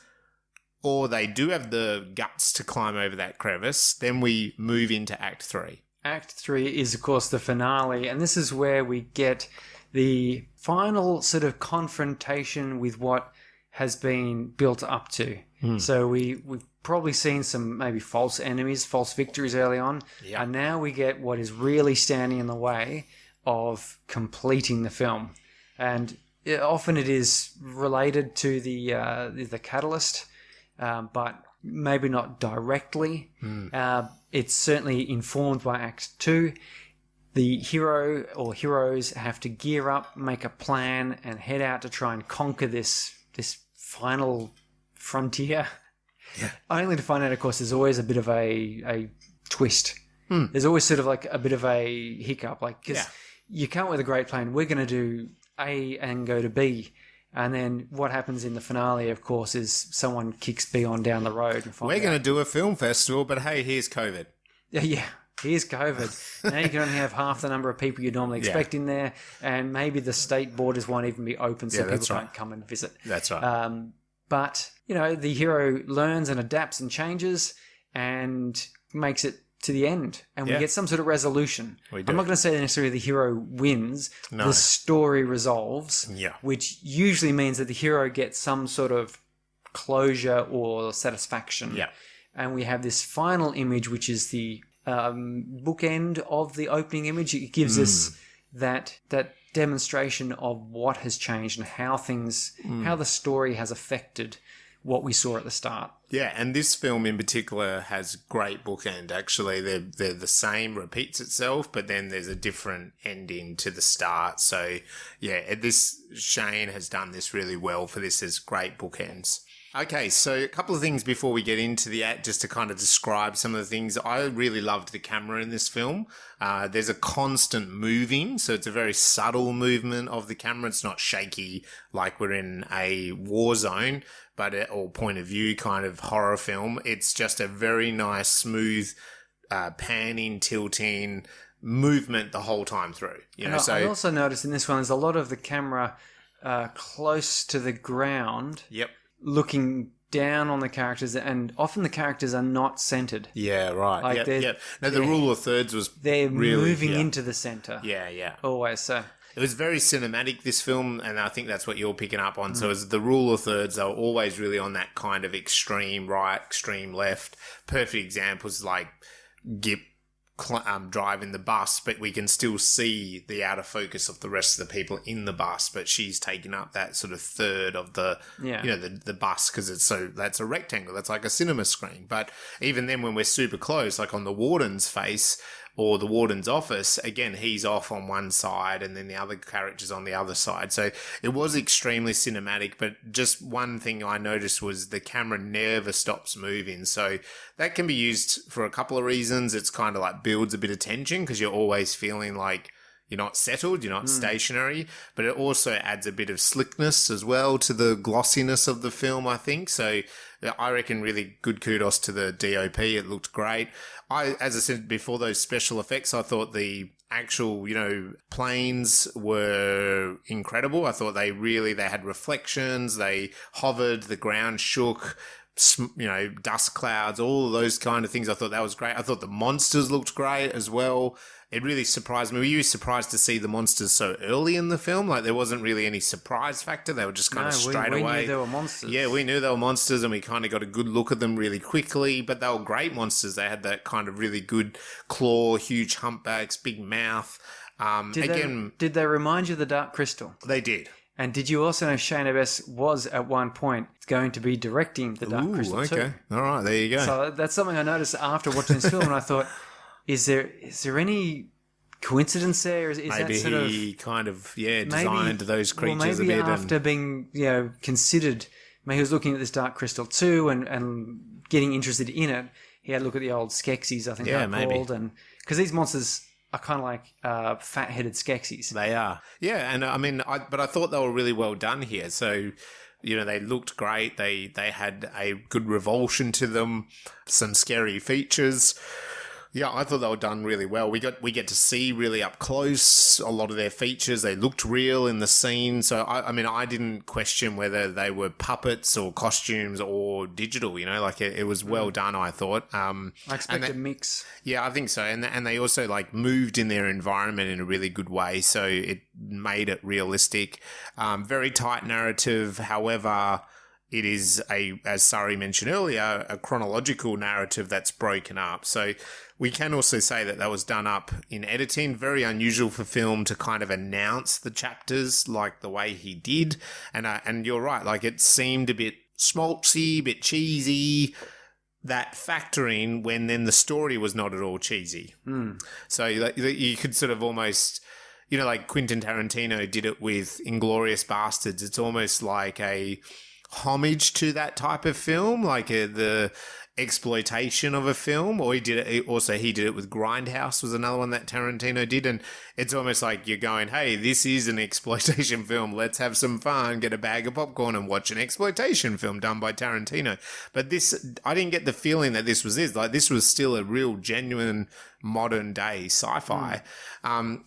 or they do have the guts to climb over that crevice, then we move into Act 3. Act 3 is, of course, the finale, and this is where we get the final sort of confrontation with what has been built up to. So we've probably seen some maybe false enemies, false victories early on, and now we get what is really standing in the way of completing the film. And often it is related to the catalyst, but maybe not directly. It's certainly informed by Act 2. The hero or heroes have to gear up, make a plan, and head out to try and conquer this final frontier. Only to find out, of course, there's always a bit of a twist. There's always sort of like a bit of a hiccup, like, because you come up with a great plan. We're going to do A and go to B. And then what happens in the finale, of course, is someone kicks B on down the road. And we're going to do a film festival, but hey, here's COVID. Yeah. Here's COVID. Now you can only have half the number of people you'd normally expect in there, and maybe the state borders won't even be open, so people can't come and visit. That's right. But, the hero learns and adapts and changes and makes it to the end. And we get some sort of resolution. I'm not going to say necessarily the hero wins. No. The story resolves, which usually means that the hero gets some sort of closure or satisfaction. Yeah. And we have this final image, which is the bookend of the opening image. It gives us that demonstration of what has changed and how how the story has affected what we saw at the start. Yeah, and this film in particular has great bookend. Actually, they're the same, repeats itself, but then there's a different ending to the start. So yeah, Shane has done this really well for this as great bookends. Okay, so a couple of things before we get into the act, just to kind of describe some of the things. I really loved the camera in this film. There's a constant moving, so it's a very subtle movement of the camera. It's not shaky like we're in a war zone, or point of view kind of horror film. It's just a very nice, smooth, panning, tilting movement the whole time through. I also noticed in this one, there's a lot of the camera close to the ground. Yep. Looking down on the characters, and often the characters are not centered. Yeah, right. Like yep. No, the rule of thirds was they're really, moving into the center. Yeah. Always. So it was very cinematic, this film, and I think that's what you're picking up on. So as the rule of thirds, they were always really on that kind of extreme right, extreme left. Perfect examples like Gip driving the bus, but we can still see the outer focus of the rest of the people in the bus, but she's taking up that sort of third of the the bus, because that's a rectangle, that's like a cinema screen. But even then, when we're super close, like on the warden's face or the warden's office, again, he's off on one side and then the other character's on the other side. So it was extremely cinematic, but just one thing I noticed was the camera never stops moving. So that can be used for a couple of reasons. It's kind of like builds a bit of tension because you're always feeling like you're not settled, you're not stationary, but it also adds a bit of slickness as well to the glossiness of the film, I think. So I reckon really good kudos to the DOP. It looked great. As I said before, those special effects, I thought the actual, planes were incredible. I thought they had reflections, they hovered, the ground shook, dust clouds, all of those kind of things. I thought that was great. I thought the monsters looked great as well. It really surprised me. Were you surprised to see the monsters so early in the film? Like, there wasn't really any surprise factor. They were just kind of straight away. We knew they were monsters. Yeah, we knew they were monsters, and we kind of got a good look at them really quickly. But they were great monsters. They had that kind of really good claw, huge humpbacks, big mouth. Did they remind you of the Dark Crystal? They did. And did you also know Shane Abbess was at one point going to be directing the Dark Crystal too? All right, there you go. So that's something I noticed after watching this film, and I thought, is there any coincidence there? Is maybe that sort he kind of designed those creatures a bit. Maybe after being considered, maybe he was looking at this Dark Crystal too, and getting interested in it. He had a look at the old Skeksis, I think they're called, and because these monsters are kind of like fat-headed Skeksis. They are. Yeah, and I mean, but I thought they were really well done here. So, you know, they looked great. They had a good revulsion to them, some scary features. Yeah, I thought they were done really well. We get to see really up close a lot of their features. They looked real in the scene. So, I mean, I didn't question whether they were puppets or costumes or digital, you know, like it was well done, I thought. I expect a mix. Yeah, I think so. And they also like moved in their environment in a really good way. So it made it realistic. Very tight narrative. However, it is as Surrey mentioned earlier, a chronological narrative that's broken up. So we can also say that was done up in editing. Very unusual for film to kind of announce the chapters like the way he did. And you're right, like it seemed a bit schmaltzy, a bit cheesy, that factoring when then the story was not at all cheesy. So you could sort of almost, you know, like Quentin Tarantino did it with Inglourious Bastards. It's almost like a homage to that type of film, like the exploitation of a film, or he did it with Grindhouse, was another one that Tarantino did, and it's almost like you're going, hey, this is an exploitation film, let's have some fun, get a bag of popcorn and watch an exploitation film done by Tarantino. But this, I didn't get the feeling that this was this, like this was still a real genuine modern day sci-fi.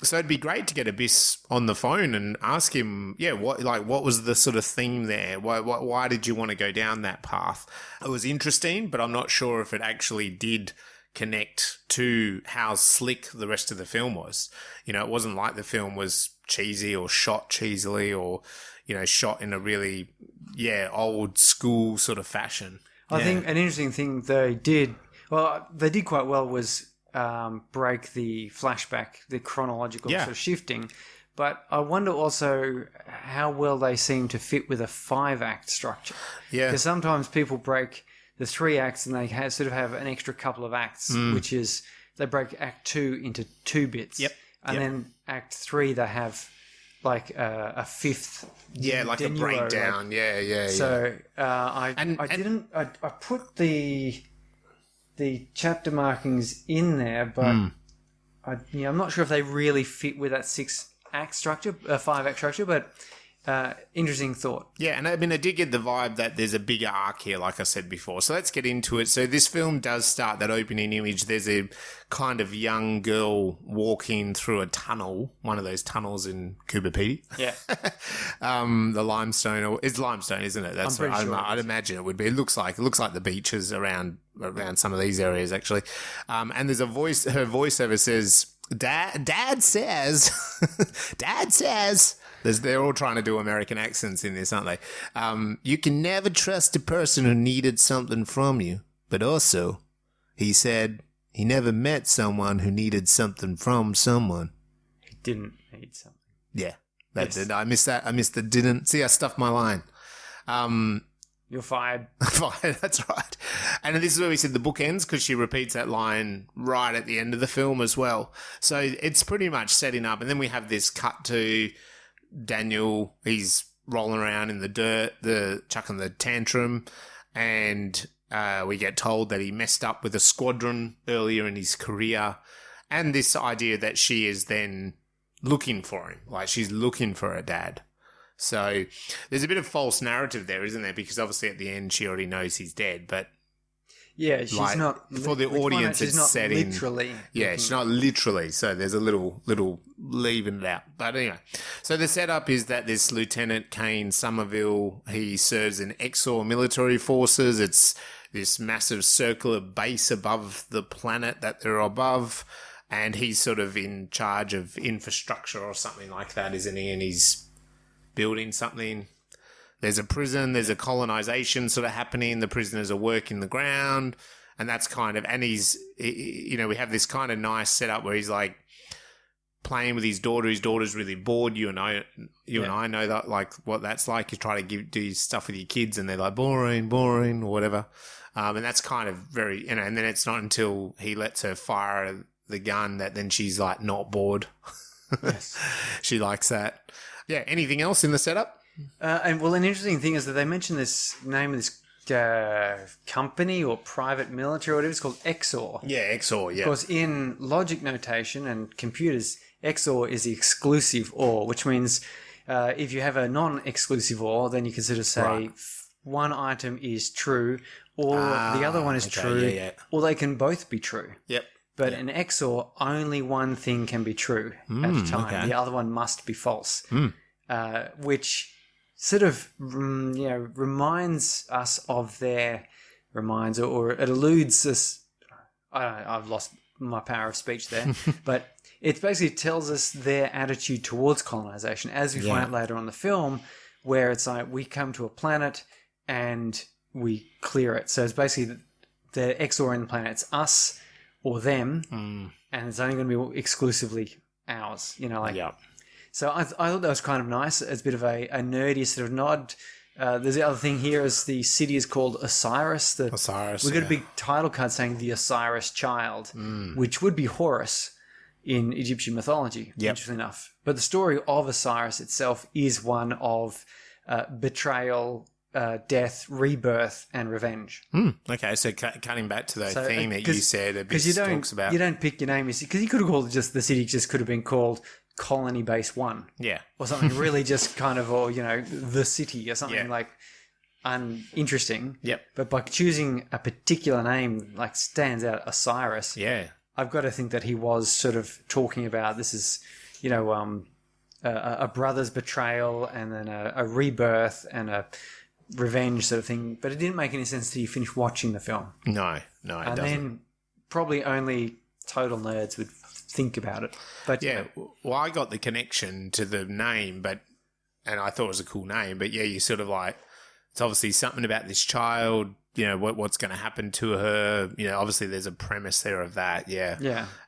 So it'd be great to get Abbess on the phone and ask him, what was the sort of theme there? Why did you want to go down that path? It was interesting, but I'm not sure if it actually did connect to how slick the rest of the film was. You know, it wasn't like the film was cheesy or shot cheesily or, you know, shot in a really, old school sort of fashion. I think an interesting thing they did quite well was break the flashback, the chronological sort of shifting. But I wonder also how well they seem to fit with a 5-act structure. Yeah. Because sometimes people break the 3 acts and they sort of have an extra couple of acts, which is they break Act 2 into 2 bits. Yep. And then Act 3 they have like a 5th. Yeah, like a breakdown. So I put the chapter markings in there, but I'm not sure if they really fit with that 6-act structure, 5-act structure, but interesting thought. Yeah, and I mean, I did get the vibe that there's a bigger arc here, like I said before. So let's get into it. So this film does start, that opening image, there's a kind of young girl walking through a tunnel, one of those tunnels in Coober Pedy. Yeah. The limestone, or it's limestone, isn't it? That's I'm pretty sure I'd imagine it would be. It looks like the beaches around some of these areas, actually. And there's a voice, her voiceover says, Dad says, Dad says. They're all trying to do American accents in this, aren't they? You can never trust a person who needed something from you. But also, he said he never met someone who needed something from someone. He didn't need something. Yeah. I missed that. I missed the didn't. See, I stuffed my line. You're fired. Fired, that's right. And this is where we said the book ends, because she repeats that line right at the end of the film as well. So it's pretty much setting up. And then we have this cut to Daniel. He's rolling around in the dirt, chucking the tantrum, and we get told that he messed up with a squadron earlier in his career, and this idea that she is then looking for him, like she's looking for her dad. So there's a bit of false narrative there, isn't there? Because obviously at the end she already knows he's dead, but yeah, she's like, not for the audience. It's set in literally. Yeah, she's not literally. So there's a little leaving it out. But anyway, so the setup is that this Lieutenant Kane Sommerville, he serves in Exor military forces. It's this massive circular base above the planet that they're above, and he's sort of in charge of infrastructure or something like that, isn't he? And he's building something. There's a prison, there's a colonization sort of happening. The prisoners are working the ground, and that's kind of, and he's, you know, we have this kind of nice setup where he's like playing with his daughter. His daughter's really bored. You and I know that, like, what that's like. You try to do stuff with your kids and they're like, boring, or whatever. And that's kind of very, you know, and then it's not until he lets her fire the gun that then she's like not bored. Yes. She likes that. Yeah. Anything else in the setup? An interesting thing is that they mentioned this name of this company or private military or whatever. It's called XOR. Yeah, XOR, yeah. Because in logic notation and computers, XOR is the exclusive OR, which means if you have a non-exclusive OR, then you can sort of say one item is true or the other one is true, or they can both be true. Yep. But in XOR, only one thing can be true at a time. Okay. The other one must be false, which sort of reminds us of or it alludes us. I don't know, I've lost my power of speech there, but it basically tells us their attitude towards colonization, as we find out later on in the film, where it's like we come to a planet and we clear it. So it's basically the XOR in the planet. It's us or them, and it's only going to be exclusively ours. So I thought that was kind of nice. It's a bit of a nerdy sort of nod. There's the other thing here is the city is called Osiris. Osiris. We got a big title card saying the Osiris Child, which would be Horus in Egyptian mythology, interestingly enough. But the story of Osiris itself is one of betrayal, death, rebirth, and revenge. Okay, so cutting back to the theme that you said, because you don't pick your name, because you could have called it just the city. Just could have been called Colony Base 1, or something really just kind of, or the city or something like uninteresting. But by choosing a particular name, like stands out, Osiris. I've got to think that he was sort of talking about this is, a brother's betrayal and then a rebirth and a revenge sort of thing. But it didn't make any sense till you finish watching the film. No, it doesn't. And then probably only total nerds would think about it. But well, I got the connection to the name, and I thought it was a cool name. But you sort of like, it's obviously something about this child. What's going to happen to her. Obviously there's a premise there of that.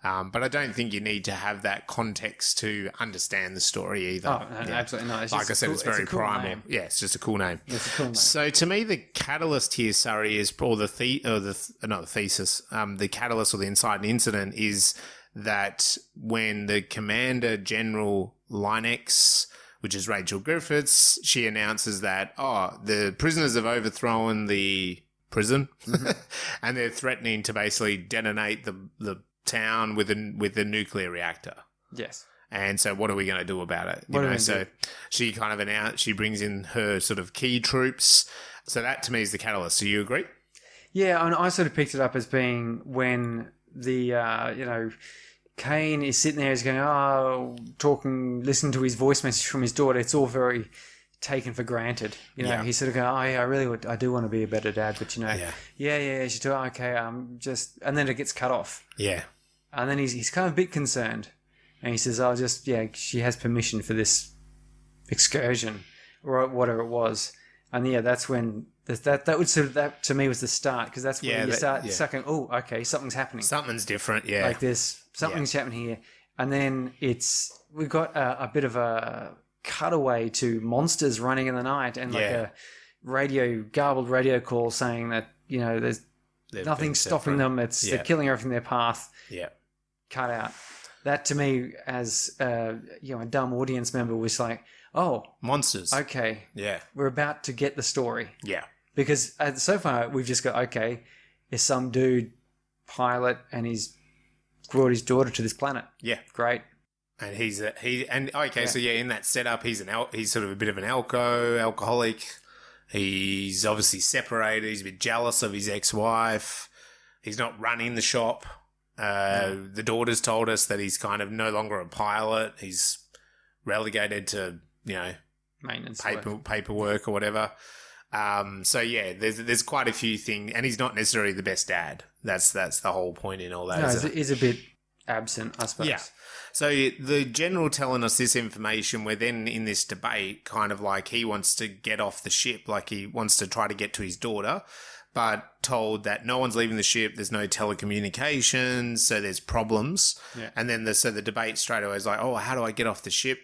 But I don't think you need to have that context to understand the story either. Oh, no, absolutely not. It's like I said, it's very primal. Name. Yeah, it's just a cool name. It's a cool name. So to me, the catalyst here, Surrey, is the thesis. The catalyst or the inciting incident is that when the Commander General Linex, which is Rachel Griffiths, she announces that the prisoners have overthrown the prison, and they're threatening to basically detonate the town with a nuclear reactor. Yes. And so what are we going to do about it? So she kind of she brings in her sort of key troops. So that to me is the catalyst. So you agree? Yeah, and I sort of picked it up as being when the, Kane is sitting there, he's going, listening to his voice message from his daughter. It's all very taken for granted. He's sort of going, I do want to be a better dad, but she's doing, okay, and then it gets cut off. Yeah. And then he's kind of a bit concerned. And he says, she has permission for this excursion or whatever it was. And that's when that to me was the start, because that's when you start sucking, okay, something's happening. Something's different, yeah. Like this, something's happening here. And then we've got a bit of a cutaway to monsters running in the night and like a garbled radio call saying that, there's nothing stopping them. They're killing everything in their path. Yeah. Cut out. That to me, as a dumb audience member, was like, monsters. Okay. Yeah. We're about to get the story. Yeah. Because so far we've just got, okay, there's some dude pilot and he's brought his daughter to this planet. Yeah. Great. And so in that setup, he's sort of a bit of an alcoholic. He's obviously separated. He's a bit jealous of his ex-wife. He's not running the shop. The daughter's told us that he's kind of no longer a pilot. He's relegated to, maintenance paperwork or whatever. There's quite a few things, and he's not necessarily the best dad. That's the whole point in all that. No, he's a bit absent, I suppose. Yeah. So the general telling us this information, we're then in this debate, kind of like he wants to get off the ship, like he wants to try to get to his daughter, but told that no one's leaving the ship, there's no telecommunications, so there's problems. Yeah. And then the debate straight away is like, how do I get off the ship?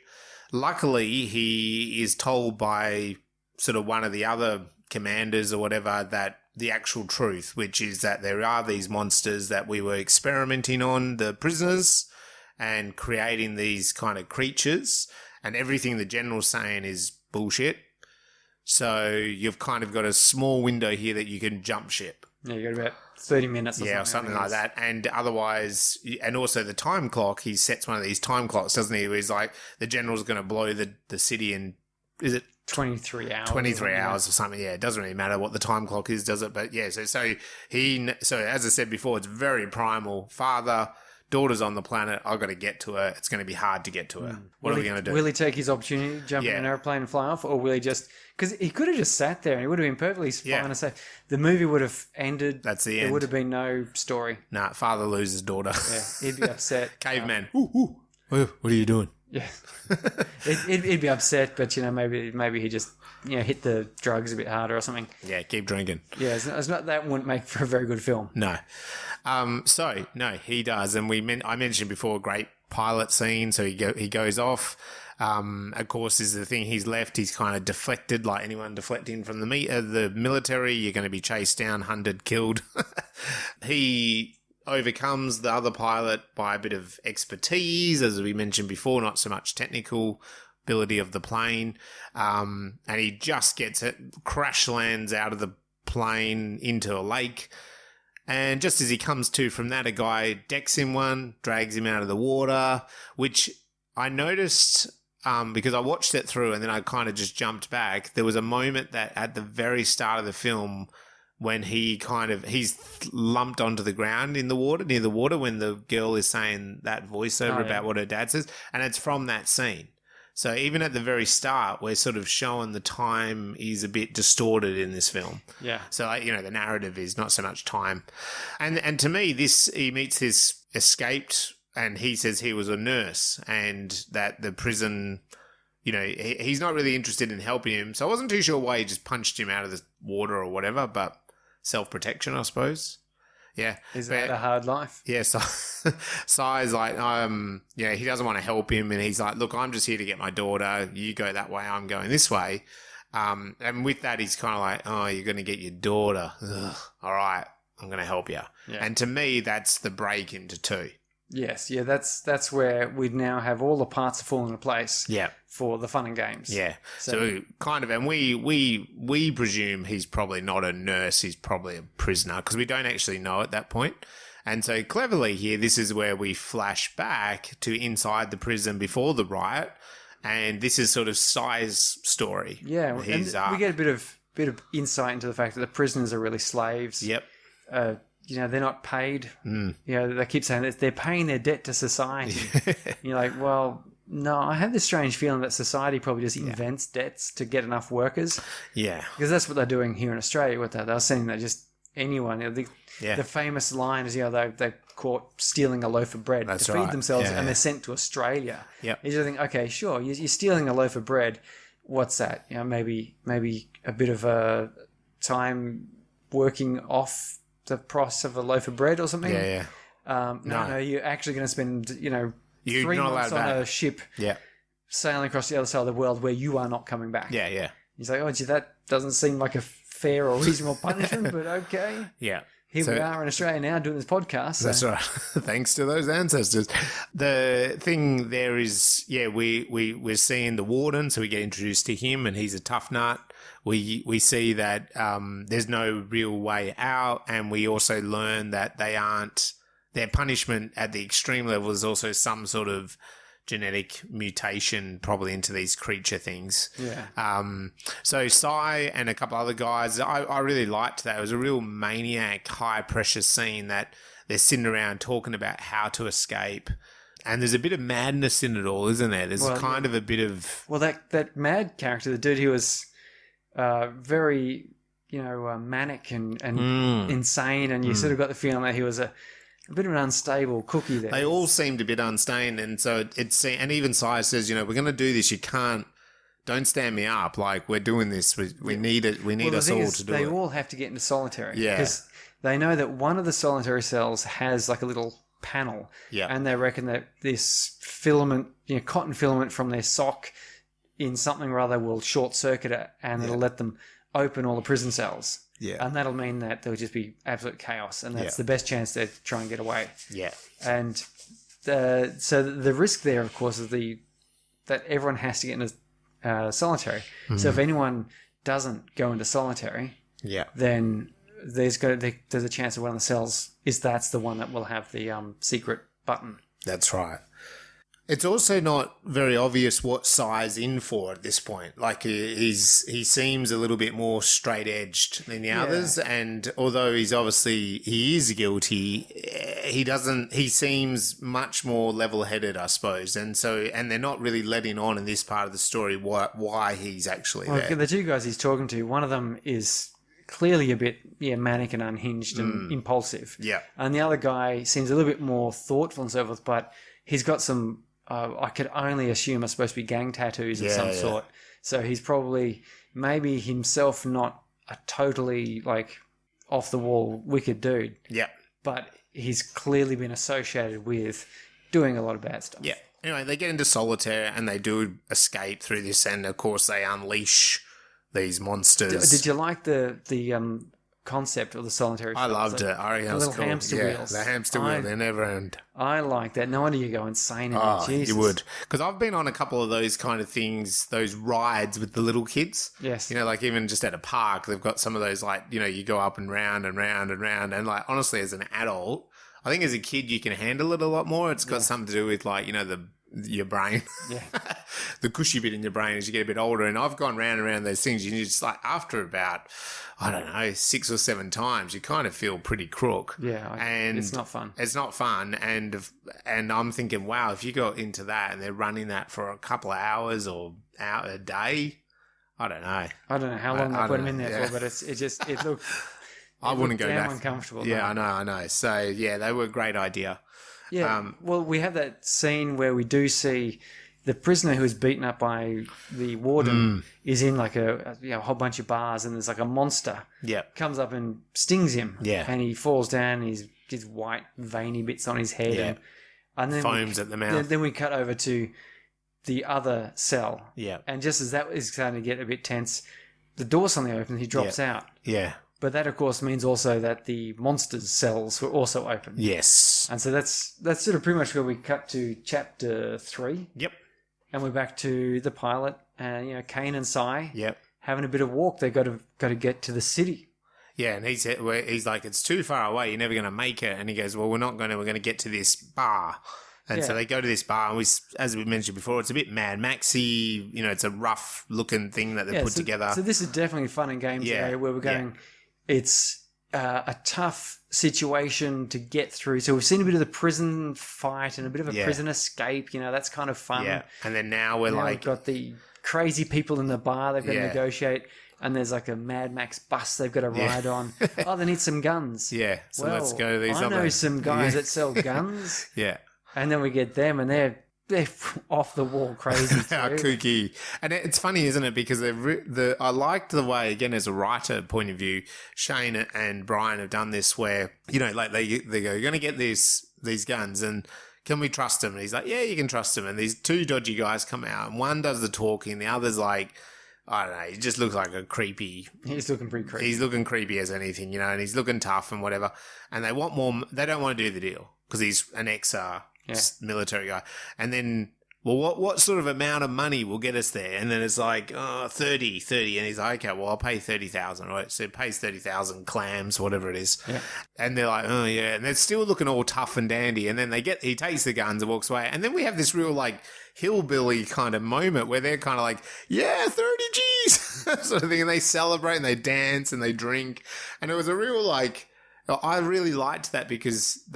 Luckily, he is told by sort of one of the other commanders or whatever that the actual truth, which is that there are these monsters that we were experimenting on the prisoners and creating these kind of creatures, and everything the general's saying is bullshit. So you've kind of got a small window here that you can jump ship. Yeah, you got about 30 minutes or something like that. And otherwise, and also the time clock, he sets one of these time clocks, doesn't he? Where he's like, the general's going to blow the city in, is it 23 hours? 23 hours or something. Yeah, it doesn't really matter what the time clock is, does it? But yeah, so as I said before, it's very primal. Father, daughter's on the planet. I've got to get to her. It's going to be hard to get to her. What are we going to do? Will he take his opportunity, jump in an airplane and fly off? Or will he just... Because he could have just sat there and he would have been perfectly fine and safe. The movie would have ended. That's the end. There would have been no story. Nah, father loses daughter. Yeah, he'd be upset. Caveman. What are you doing? Yeah. He'd be upset, but, maybe he just, hit the drugs a bit harder or something. Yeah, keep drinking. Yeah, it's not, that wouldn't make for a very good film. No. No, he does. And I mentioned before, great pilot scene. So he goes off. Of course, is the thing he's left. He's kind of deflected, like anyone deflecting from the military. You're going to be chased down, hunted, killed. He overcomes the other pilot by a bit of expertise, as we mentioned before, not so much technical ability of the plane. And he just gets it, crash lands out of the plane into a lake. And just as he comes to from that, a guy decks him one, drags him out of the water, which I noticed because I watched it through and then I kind of just jumped back. There was a moment that at the very start of the film when he's lumped onto the ground in the water, near the water, when the girl is saying that voiceover about what her dad says. And it's from that scene. So even at the very start, we're sort of showing the time is a bit distorted in this film. Yeah. So, the narrative is not so much time. And to me, he meets this escaped, and he says he was a nurse and that the prison, he's not really interested in helping him. So I wasn't too sure why he just punched him out of the water or whatever, but self-protection, I suppose. Yeah. Is that a hard life? Yeah. So Sy's like, he doesn't want to help him. And he's like, look, I'm just here to get my daughter. You go that way. I'm going this way. And with that, he's kind of like, oh, you're going to get your daughter. Ugh. All right. I'm going to help you. Yeah. And to me, that's the break into two. Yes. Yeah. That's where we now have all the parts falling into place. Yeah. For the fun and games. Yeah. So kind of, and we presume he's probably not a nurse, he's probably a prisoner, because we don't actually know at that point. And so cleverly here, this is where we flash back to inside the prison before the riot, and this is sort of Sy's story. Yeah, and we get a bit of insight into the fact that the prisoners are really slaves. Yep. They're not paid. They keep saying that they're paying their debt to society. You're like, well... No, I have this strange feeling that society probably just invents debts to get enough workers. Yeah. Because that's what they're doing here in Australia with that. They're saying that just anyone, the famous line is, they're caught stealing a loaf of bread to feed themselves and they're sent to Australia. Yep. You just think, okay, sure, you're stealing a loaf of bread. What's that? Maybe a bit of a time working off the price of a loaf of bread or something. Yeah, yeah. No, you're actually going to spend, You're 3 not months allowed on back. a ship Yeah. sailing across the other side of the world where you are not coming back. Yeah, yeah. He's like, that doesn't seem like a fair or reasonable punishment, but okay. Yeah. Here we are in Australia now doing this podcast. So. That's right. Thanks to those ancestors. The thing there is, we're seeing the warden, so we get introduced to him, and he's a tough nut. We see that there's no real way out, and we also learn that their punishment at the extreme level is also some sort of genetic mutation, probably into these creature things. Yeah. So Sy and a couple other guys, I really liked that. It was a real maniac, high pressure scene that they're sitting around talking about how to escape. And there's a bit of madness in it all, isn't there? There's kind of a bit of... Well, that mad character, the dude, he was very, manic and insane, and you sort of got the feeling that he was a bit of an unstable cookie there. They all seemed a bit unstained, and so and even Sy says, we're going to do this. Don't stand me up. Like, we're doing this. We need it. We need us all to do it. They all have to get into solitary. Yeah. Because they know that one of the solitary cells has like a little panel. Yeah. And they reckon that this filament, cotton filament from their sock in something or other will short circuit it, and it'll let them open all the prison cells. Yeah. And that'll mean that there'll just be absolute chaos, and that's the best chance to try and get away. Yeah. And so the risk there, of course, is that everyone has to get into solitary. Mm-hmm. So if anyone doesn't go into solitary, then there's a chance that one of the cells that's the one that will have the secret button. That's right. It's also not very obvious what Sy's in for at this point. Like he seems a little bit more straight edged than the others, and although he is guilty, he seems much more level headed, I suppose. And they're not really letting on in this part of the story why he's actually there. The two guys he's talking to, one of them is clearly a bit manic and unhinged and impulsive. Yeah. And the other guy seems a little bit more thoughtful and so forth, but he's got some I could only assume are supposed to be gang tattoos of some sort. So he's probably maybe himself not a totally like off the wall wicked dude. Yeah. But he's clearly been associated with doing a lot of bad stuff. Yeah. Anyway, they get into solitaire and they do escape through this, and of course they unleash these monsters. Did you like the concept of the solitary? I loved it. I reckon it was little cool. hamster wheels. The hamster wheel. They never end. I like that. No wonder you go insane in it. Jesus. You would. Because I've been on a couple of those kind of things, those rides with the little kids. Yes. You know, like even just at a park, they've got some of those, like, you know, you go up and round and round and round. And like, honestly, as an adult, I think as a kid, you can handle it a lot more. It's got something to do with like, you know, your brain. Yeah. The cushy bit in your brain as you get a bit older. And I've gone round and round those things. You just like, after about, I don't know, 6 or 7 times, you kind of feel pretty crook. Yeah. And it's not fun. It's not fun. And I'm thinking, wow, if you go into that and they're running that for a couple of hours or a day, I don't know. I don't know how long they put them in there for, but it looked I wouldn't go damn back. Uncomfortable. Yeah, I know. So, yeah, they were a great idea. Yeah. Well, we have that scene where we do see the prisoner who is beaten up by the warden is in like a whole bunch of bars, and there's like a monster comes up and stings him. Yeah. And he falls down, and he's gets white veiny bits on his head. Yeah. And then foams at the mouth. Then we cut over to the other cell. Yeah. And just as that is starting to get a bit tense, the door suddenly opens, he drops out. Yeah. But that, of course, means also that the monsters' cells were also open. Yes. And so that's sort of pretty much where we cut to chapter 3. Yep. And we're back to the pilot, Kane and Sy. Yep. Having a bit of walk. They've got to get to the city. Yeah, and he's like, it's too far away. You're never going to make it. And he goes, well, we're going to get to this bar. And so they go to this bar, and as we mentioned before, it's a bit Mad Maxy. You know, it's a rough looking thing that they put together. So this is definitely fun and games area where we're going. Yeah. It's a tough situation to get through. So we've seen a bit of the prison fight and a bit of a prison escape. You know, that's kind of fun. Yeah. And then now we've got the crazy people in the bar they've got to negotiate. And there's like a Mad Max bus they've got to ride on. Oh, they need some guns. Yeah. So let's go to these I know some guys that sell guns. Yeah. And then we get them, and they're off the wall crazy too. How kooky. And it's funny, isn't it? Because I liked the way, again, as a writer point of view, Shane and Brian have done this where, you know, like they go, you're going to get these guns, and can we trust them? And he's like, yeah, you can trust them. And these 2 dodgy guys come out, and one does the talking, the other's like, I don't know, he just looks like a creepy... He's looking pretty creepy. He's looking creepy as anything, you know, and he's looking tough and whatever. And they want more... They don't want to do the deal because he's an military guy. And then, well, what sort of amount of money will get us there? And then it's like, 30. And he's like, okay, well, I'll pay 30,000, right? So he pays 30,000 clams, whatever it is. Yeah. And they're like, oh, yeah. And they're still looking all tough and dandy. And then he takes the guns and walks away. And then we have this real, like, hillbilly kind of moment where they're kind of like, yeah, 30 G's sort of thing. And they celebrate and they dance and they drink. And it was a real, like, I really liked that because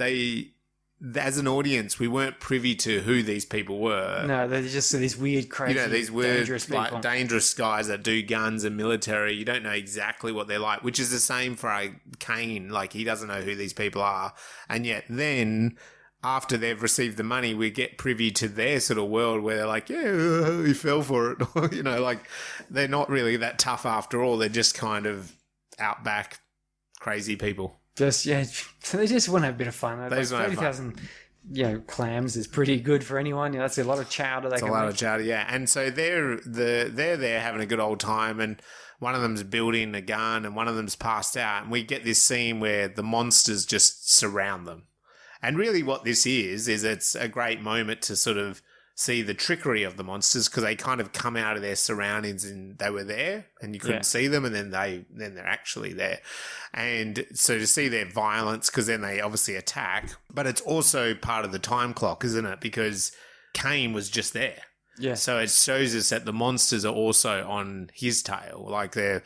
as an audience, we weren't privy to who these people were. No, they're just these weird, crazy, these weird, dangerous people. Like, dangerous guys that do guns and military. You don't know exactly what they're like, which is the same for Kane. Like, he doesn't know who these people are. And yet then, after they've received the money, we get privy to their sort of world where they're like, yeah, he fell for it. You know, like, they're not really that tough after all. They're just kind of outback crazy people. They just want to have a bit of fun. Like 30,000, clams is pretty good for anyone. That's a lot of chowder. It's a lot of chowder, yeah. And so they're there having a good old time, and one of them's building a gun, and one of them's passed out, and we get this scene where the monsters just surround them. And really, what this is it's a great moment to sort of see the trickery of the monsters because they kind of come out of their surroundings and they were there and you couldn't see them, and then they're actually there. And so to see their violence, because then they obviously attack, but it's also part of the time clock, isn't it? Because Kane was just there. Yeah. So it shows us that the monsters are also on his tail. Like they're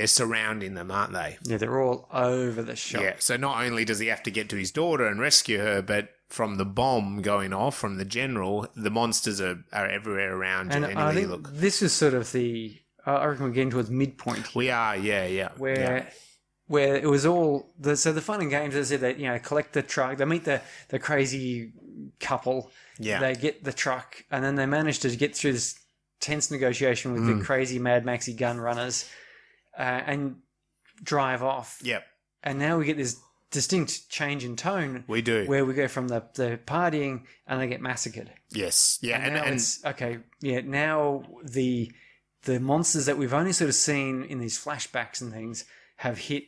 surrounding them, aren't they? Yeah, they're all over the shop. Yeah. So not only does he have to get to his daughter and rescue her, but from the bomb going off from the general, the monsters are everywhere around you. And I think this is sort of I reckon we're getting towards midpoint here. We are, yeah. Where it was all so the fun and games is that collect the truck, they meet the crazy couple, they get the truck, and then they manage to get through this tense negotiation with the crazy Mad Maxi gun runners, and drive off. Yep. And now we get this distinct change in tone. We do. Where we go from the partying and they get massacred. Yes. Yeah. And now it's okay. Yeah. Now the monsters that we've only sort of seen in these flashbacks and things have hit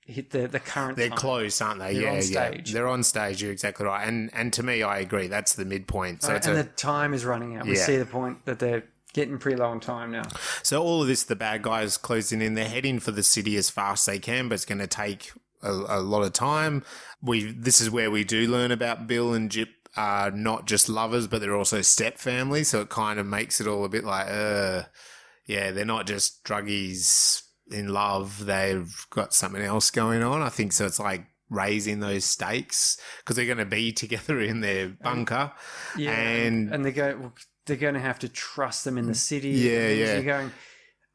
the current They're time. Close, aren't they? They're on stage. They're on stage. You're exactly right. And to me, I agree. That's the midpoint. So the time is running out. We see the point that they're getting pretty low on time now. So all of this, the bad guys closing in. They're heading for the city as fast as they can, but it's going to take a lot of time. This is where we do learn about Bill and Jip are not just lovers, but they're also step family. So it kind of makes it all a bit like, they're not just druggies in love. They've got something else going on. I think so. It's like raising those stakes because they're going to be together in their bunker. Yeah, and they're going to have to trust them in the city. Yeah. You're going.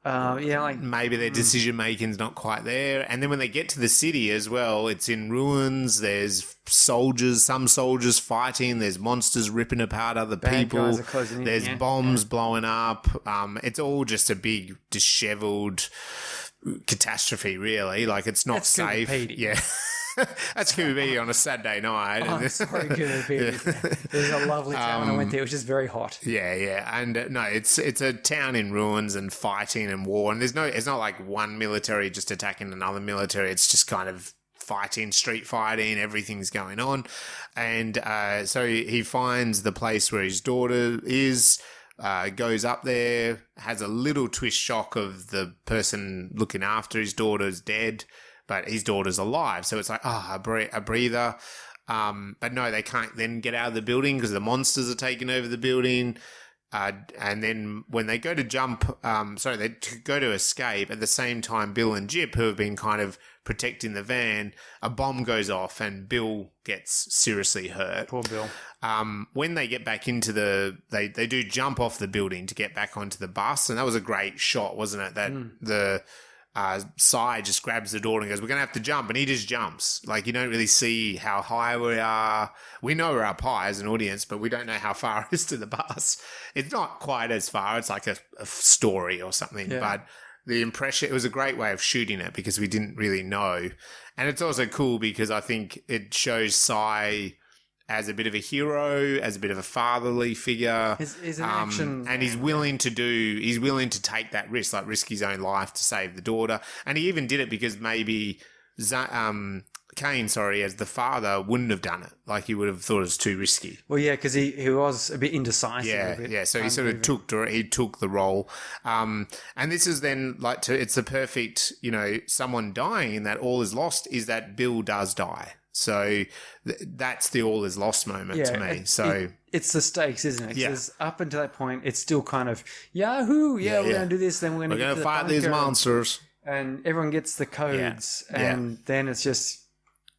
Like maybe their decision making's not quite there, and then when they get to the city as well, it's in ruins. There's some soldiers fighting. There's monsters ripping apart other people. Guys are closing in, there's bombs blowing up. It's all just a big dishevelled catastrophe, really. Like it's not safe. Coober Pedy. Yeah. That's Coober Pedy on a Saturday night. Oh, sorry, Coober Pedy. There's a lovely town when I went there. It was just very hot. Yeah. And no, it's a town in ruins and fighting and war. And it's not like one military just attacking another military. It's just kind of fighting, street fighting. Everything's going on. And so he finds the place where his daughter is. Goes up there, has a little twist shock of the person looking after his daughter's dead, but his daughter's alive. So it's like, a breather. But no, they can't then get out of the building because the monsters are taking over the building. And then when they go to go to escape, at the same time, Bill and Jip, who have been kind of protecting the van, a bomb goes off and Bill gets seriously hurt. Poor Bill. When they get back into they do jump off the building to get back onto the bus. And that was a great shot, wasn't it? That the Sy just grabs the door and goes, we're going to have to jump. And he just jumps. Like, you don't really see how high we are. We know we're up high as an audience, but we don't know how far it is to the bus. It's not quite as far. It's like a story or something. Yeah. But the impression, it was a great way of shooting it because we didn't really know. And it's also cool because I think it shows Sy as a bit of a hero, as a bit of a fatherly figure. He's an action. And he's willing to take that risk, like risk his own life to save the daughter. And he even did it because maybe Kane, as the father, wouldn't have done it. Like he would have thought it was too risky. Well, yeah, because he was a bit indecisive. Yeah. So he sort of took the role. And this is then it's the perfect, someone dying in that all is lost is that Bill does die. So that's the all is lost moment to me. It's the stakes, isn't it? Because up until that point, it's still kind of Yahoo! Yeah, we're going to do this. Then we're going to fight these monsters, and everyone gets the codes, and then it's just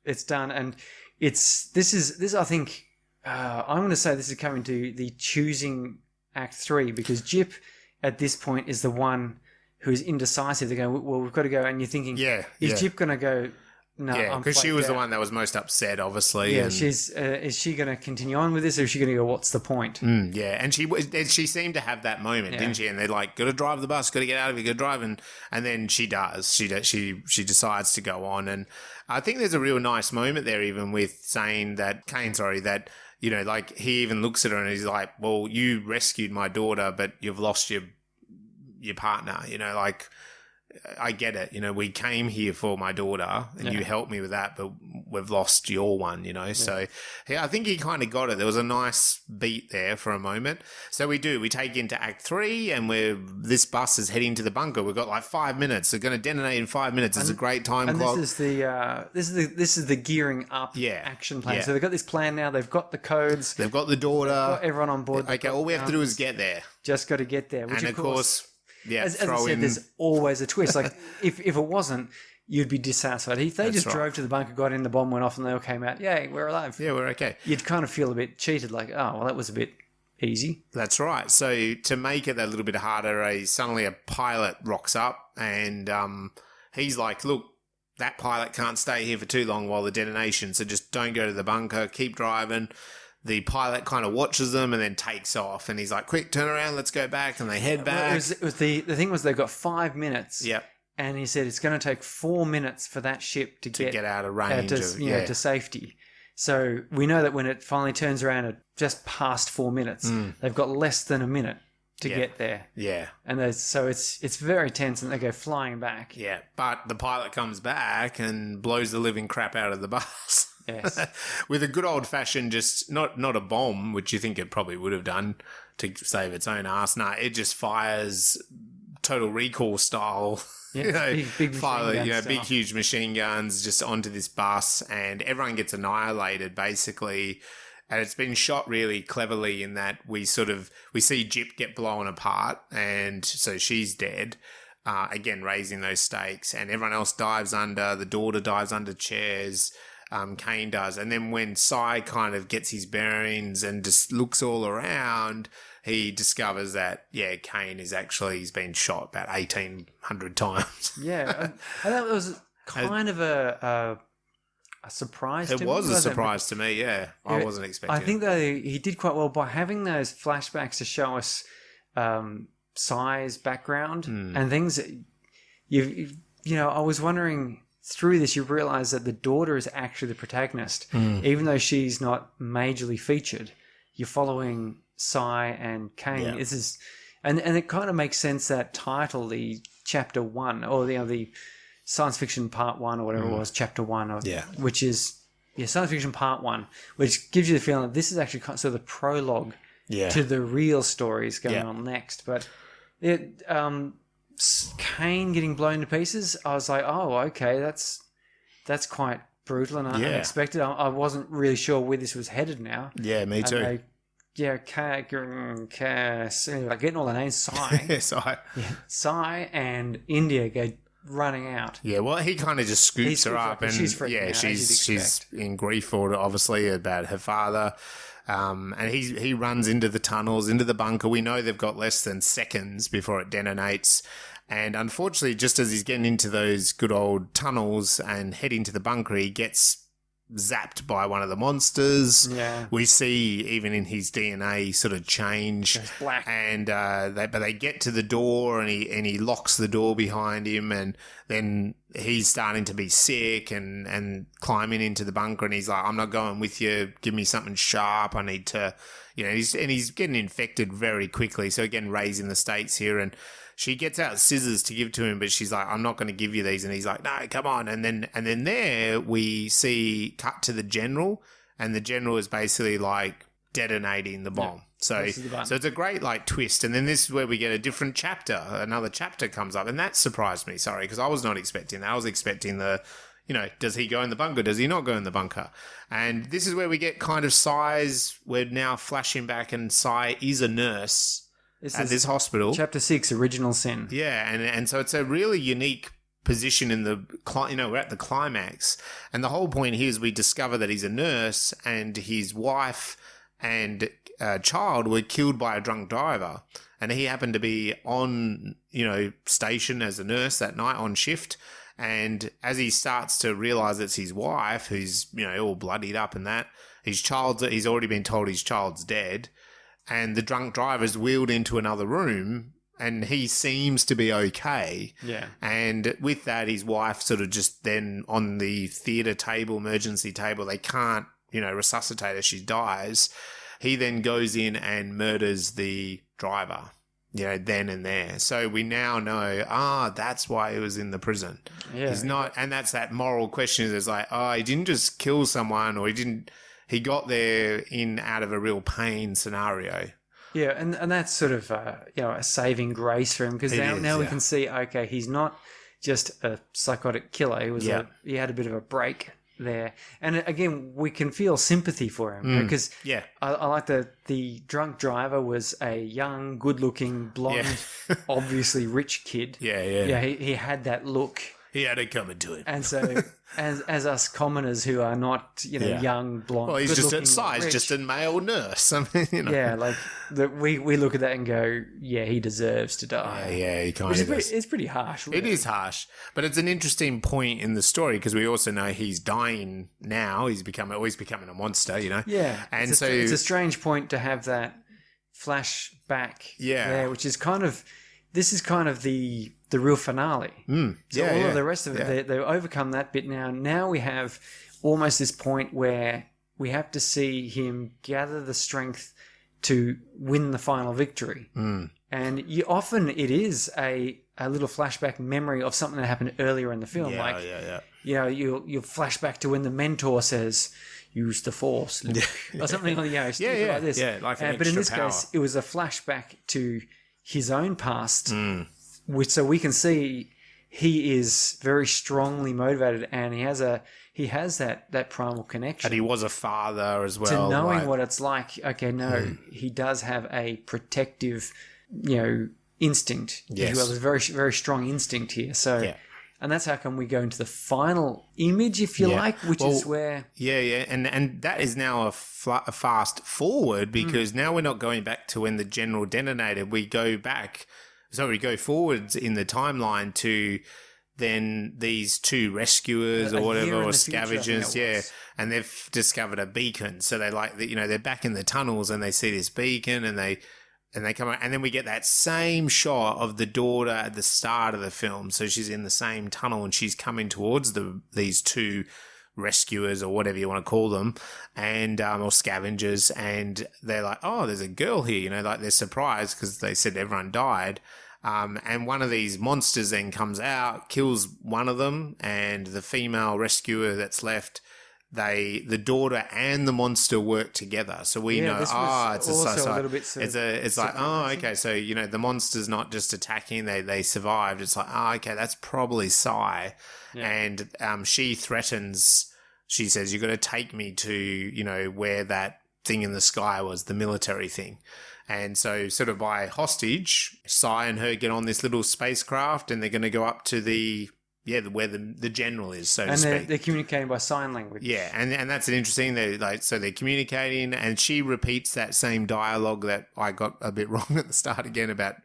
it's done. And this I think I'm going to say this is coming to the choosing Act 3 because Jip at this point is the one who is indecisive. They're going, well, we've got to go, and you're thinking, is Jip going to go? No, because she was the one that was most upset, obviously. Yeah, is she going to continue on with this, or is she going to go, what's the point? And she seemed to have that moment, didn't she? And they're like, got to drive the bus, got to get out of here, got to drive. And then she does. She decides to go on. And I think there's a real nice moment there, even with saying that, Kane, that, he even looks at her and he's like, well, you rescued my daughter, but you've lost your partner, I get it. You know, we came here for my daughter and you helped me with that, but we've lost your one, you know. So, yeah, I think he kind of got it. There was a nice beat there for a moment. So we take into Act 3 and this bus is heading to the bunker. We've got like 5 minutes. They're going to detonate in 5 minutes. It's a great time clock. This is the gearing up action plan. So they've got this plan now. They've got the codes. They've got the daughter. They've got everyone on board. Okay, all we have to do is get there. Just got to get there. Which and of course as I said, there's always a twist. Like if it wasn't, you'd be dissatisfied. If they just drove to the bunker, got in, the bomb went off, and they all came out. Yay, we're alive. Yeah, we're okay. You'd kind of feel a bit cheated. Like, oh, well, that was a bit easy. That's right. So to make it a little bit harder, suddenly a pilot rocks up, and he's like, "Look, that pilot can't stay here for too long while the detonation. So just don't go to the bunker. Keep driving." The pilot kind of watches them and then takes off, and he's like, "Quick, turn around, let's go back." And they head back. The thing was they've got 5 minutes. Yep. And he said it's going to take 4 minutes for that ship to get out of range to safety. So we know that when it finally turns around at just past 4 minutes, they've got less than a minute to get there. Yeah. And so it's very tense, and they go flying back. Yeah, but the pilot comes back and blows the living crap out of the bus. Yes. With a good old-fashioned, just not a bomb, which you think it probably would have done to save its own ass. No, it just fires Total Recall style. Yeah, big big huge machine guns just onto this bus, and everyone gets annihilated basically. And it's been shot really cleverly in that we see Jip get blown apart, and so she's dead. Again, raising those stakes, and everyone else dives under. The daughter dives under chairs. Kane does. And then when Sy kind of gets his bearings and just looks all around, he discovers that, Kane he's been shot about 1,800 times. Yeah. I thought it was kind of a surprise to me. It was a surprise to me, yeah. I wasn't expecting it. I think, though, he did quite well by having those flashbacks to show us Sy's background and things. I was wondering... Through this, you realise that the daughter is actually the protagonist. Even though she's not majorly featured, you're following Sy and Kane. Yeah. And it kind of makes sense, that title, the Chapter 1, or the Science Fiction Part 1, or whatever it was, Chapter 1, which is Science Fiction Part 1, which gives you the feeling that this is actually sort of the prologue to the real stories going on next. But Kane getting blown to pieces, I was like, oh, okay, that's quite brutal and unexpected. I wasn't really sure where this was headed now. Yeah, me too. Getting all the names, Sy. Sy and India go running out. Yeah, well, he kind of just scoops her up, and she's freaking out, she's in grief for it, obviously, about her father. And he runs into the tunnels, into the bunker. We know they've got less than seconds before it detonates. And unfortunately, just as he's getting into those good old tunnels and heading to the bunker, he gets zapped by one of the monsters. Yeah. We see even in his DNA sort of change. It's black. And but they get to the door, and he locks the door behind him, and then he's starting to be sick and climbing into the bunker, and he's like, "I'm not going with you. Give me something sharp. I need to," he's getting infected very quickly. So again, raising the stakes here, and she gets out scissors to give to him, but she's like, "I'm not going to give you these." And he's like, "No, come on." And then there we see cut to the general, and the general is basically like detonating the bomb. So it's a great twist. And then this is where we get a different chapter. Another chapter comes up, and that surprised me. Sorry, because I was not expecting that. I was expecting does he go in the bunker? Does he not go in the bunker? And this is where we get kind of Sy's. We're now flashing back, and Sy is a nurse at this hospital. Chapter 6, Original Sin. Yeah, and so it's a really unique position in the, we're at the climax. And the whole point here is we discover that he's a nurse, and his wife and child were killed by a drunk driver. And he happened to be on, station as a nurse that night on shift. And as he starts to realise it's his wife, who's, all bloodied up and that, he's already been told his child's dead. And the drunk driver's wheeled into another room, and he seems to be okay. Yeah. And with that, his wife sort of just then on the theatre table, emergency table, they can't, resuscitate her. She dies. He then goes in and murders the driver. then and there. So we now know, that's why he was in the prison. Yeah. He's not, and that's that moral question. It's like, he didn't just kill someone, or he got there out of a real pain scenario. Yeah, and that's sort of a saving grace for him, because now we can see, okay, he's not just a psychotic killer. He had a bit of a break there, and again we can feel sympathy for him, because I like the drunk driver was a young, good-looking, blonde, obviously rich kid. He had that look. He had it coming to him, and so as us commoners who are not young, blonde, well, he's just just a male nurse. I mean, we look at that and go, he deserves to die. He kind of does. It's pretty harsh. Really. It is harsh, but it's an interesting point in the story, because we also know he's dying now. He's becoming a monster, Yeah, and it's a strange point to have that flashback. There, which is this is kind of the real finale. So all of the rest of it, they've overcome that bit now. Now we have almost this point where we have to see him gather the strength to win the final victory. And often it is a little flashback memory of something that happened earlier in the film. You'll flash back to when the mentor says, "Use the force," or something like this. Like but in this case, it was a flashback to his own past, so we can see he is very strongly motivated, and he has that primal connection. And he was a father as well, to knowing what it's like. Okay, he does have a protective, instinct. Yes, as well. There's a very, very strong instinct here. So. And that's how come we go into the final image, if you like, which is where... And that is now a fast forward, because now we're not going back to when the general detonated. We go forwards in the timeline to then these two rescuers or whatever, or scavengers, and they've discovered a beacon. So they're back in the tunnels, and they see this beacon, and they come out, and then we get that same shot of the daughter at the start of the film. So she's in the same tunnel, and she's coming towards these two rescuers, or whatever you want to call them, and or scavengers, and they're like, "Oh, there's a girl here," they're surprised because they said everyone died. And one of these monsters then comes out, kills one of them, and the female rescuer that's left, the daughter and the monster work together. So we know, it's a little bit it's like, okay, so the monster's not just attacking, they survived. It's like, okay, that's probably Sy. And she threatens, she says, "You're going to take me to where that thing in the sky was, the military thing." And so sort of by hostage, Sy and her get on this little spacecraft, and they're going to go up to where the general is, so to speak. And they're communicating by sign language. Yeah, and that's an interesting. They're communicating, and she repeats that same dialogue that I got a bit wrong at the start again, about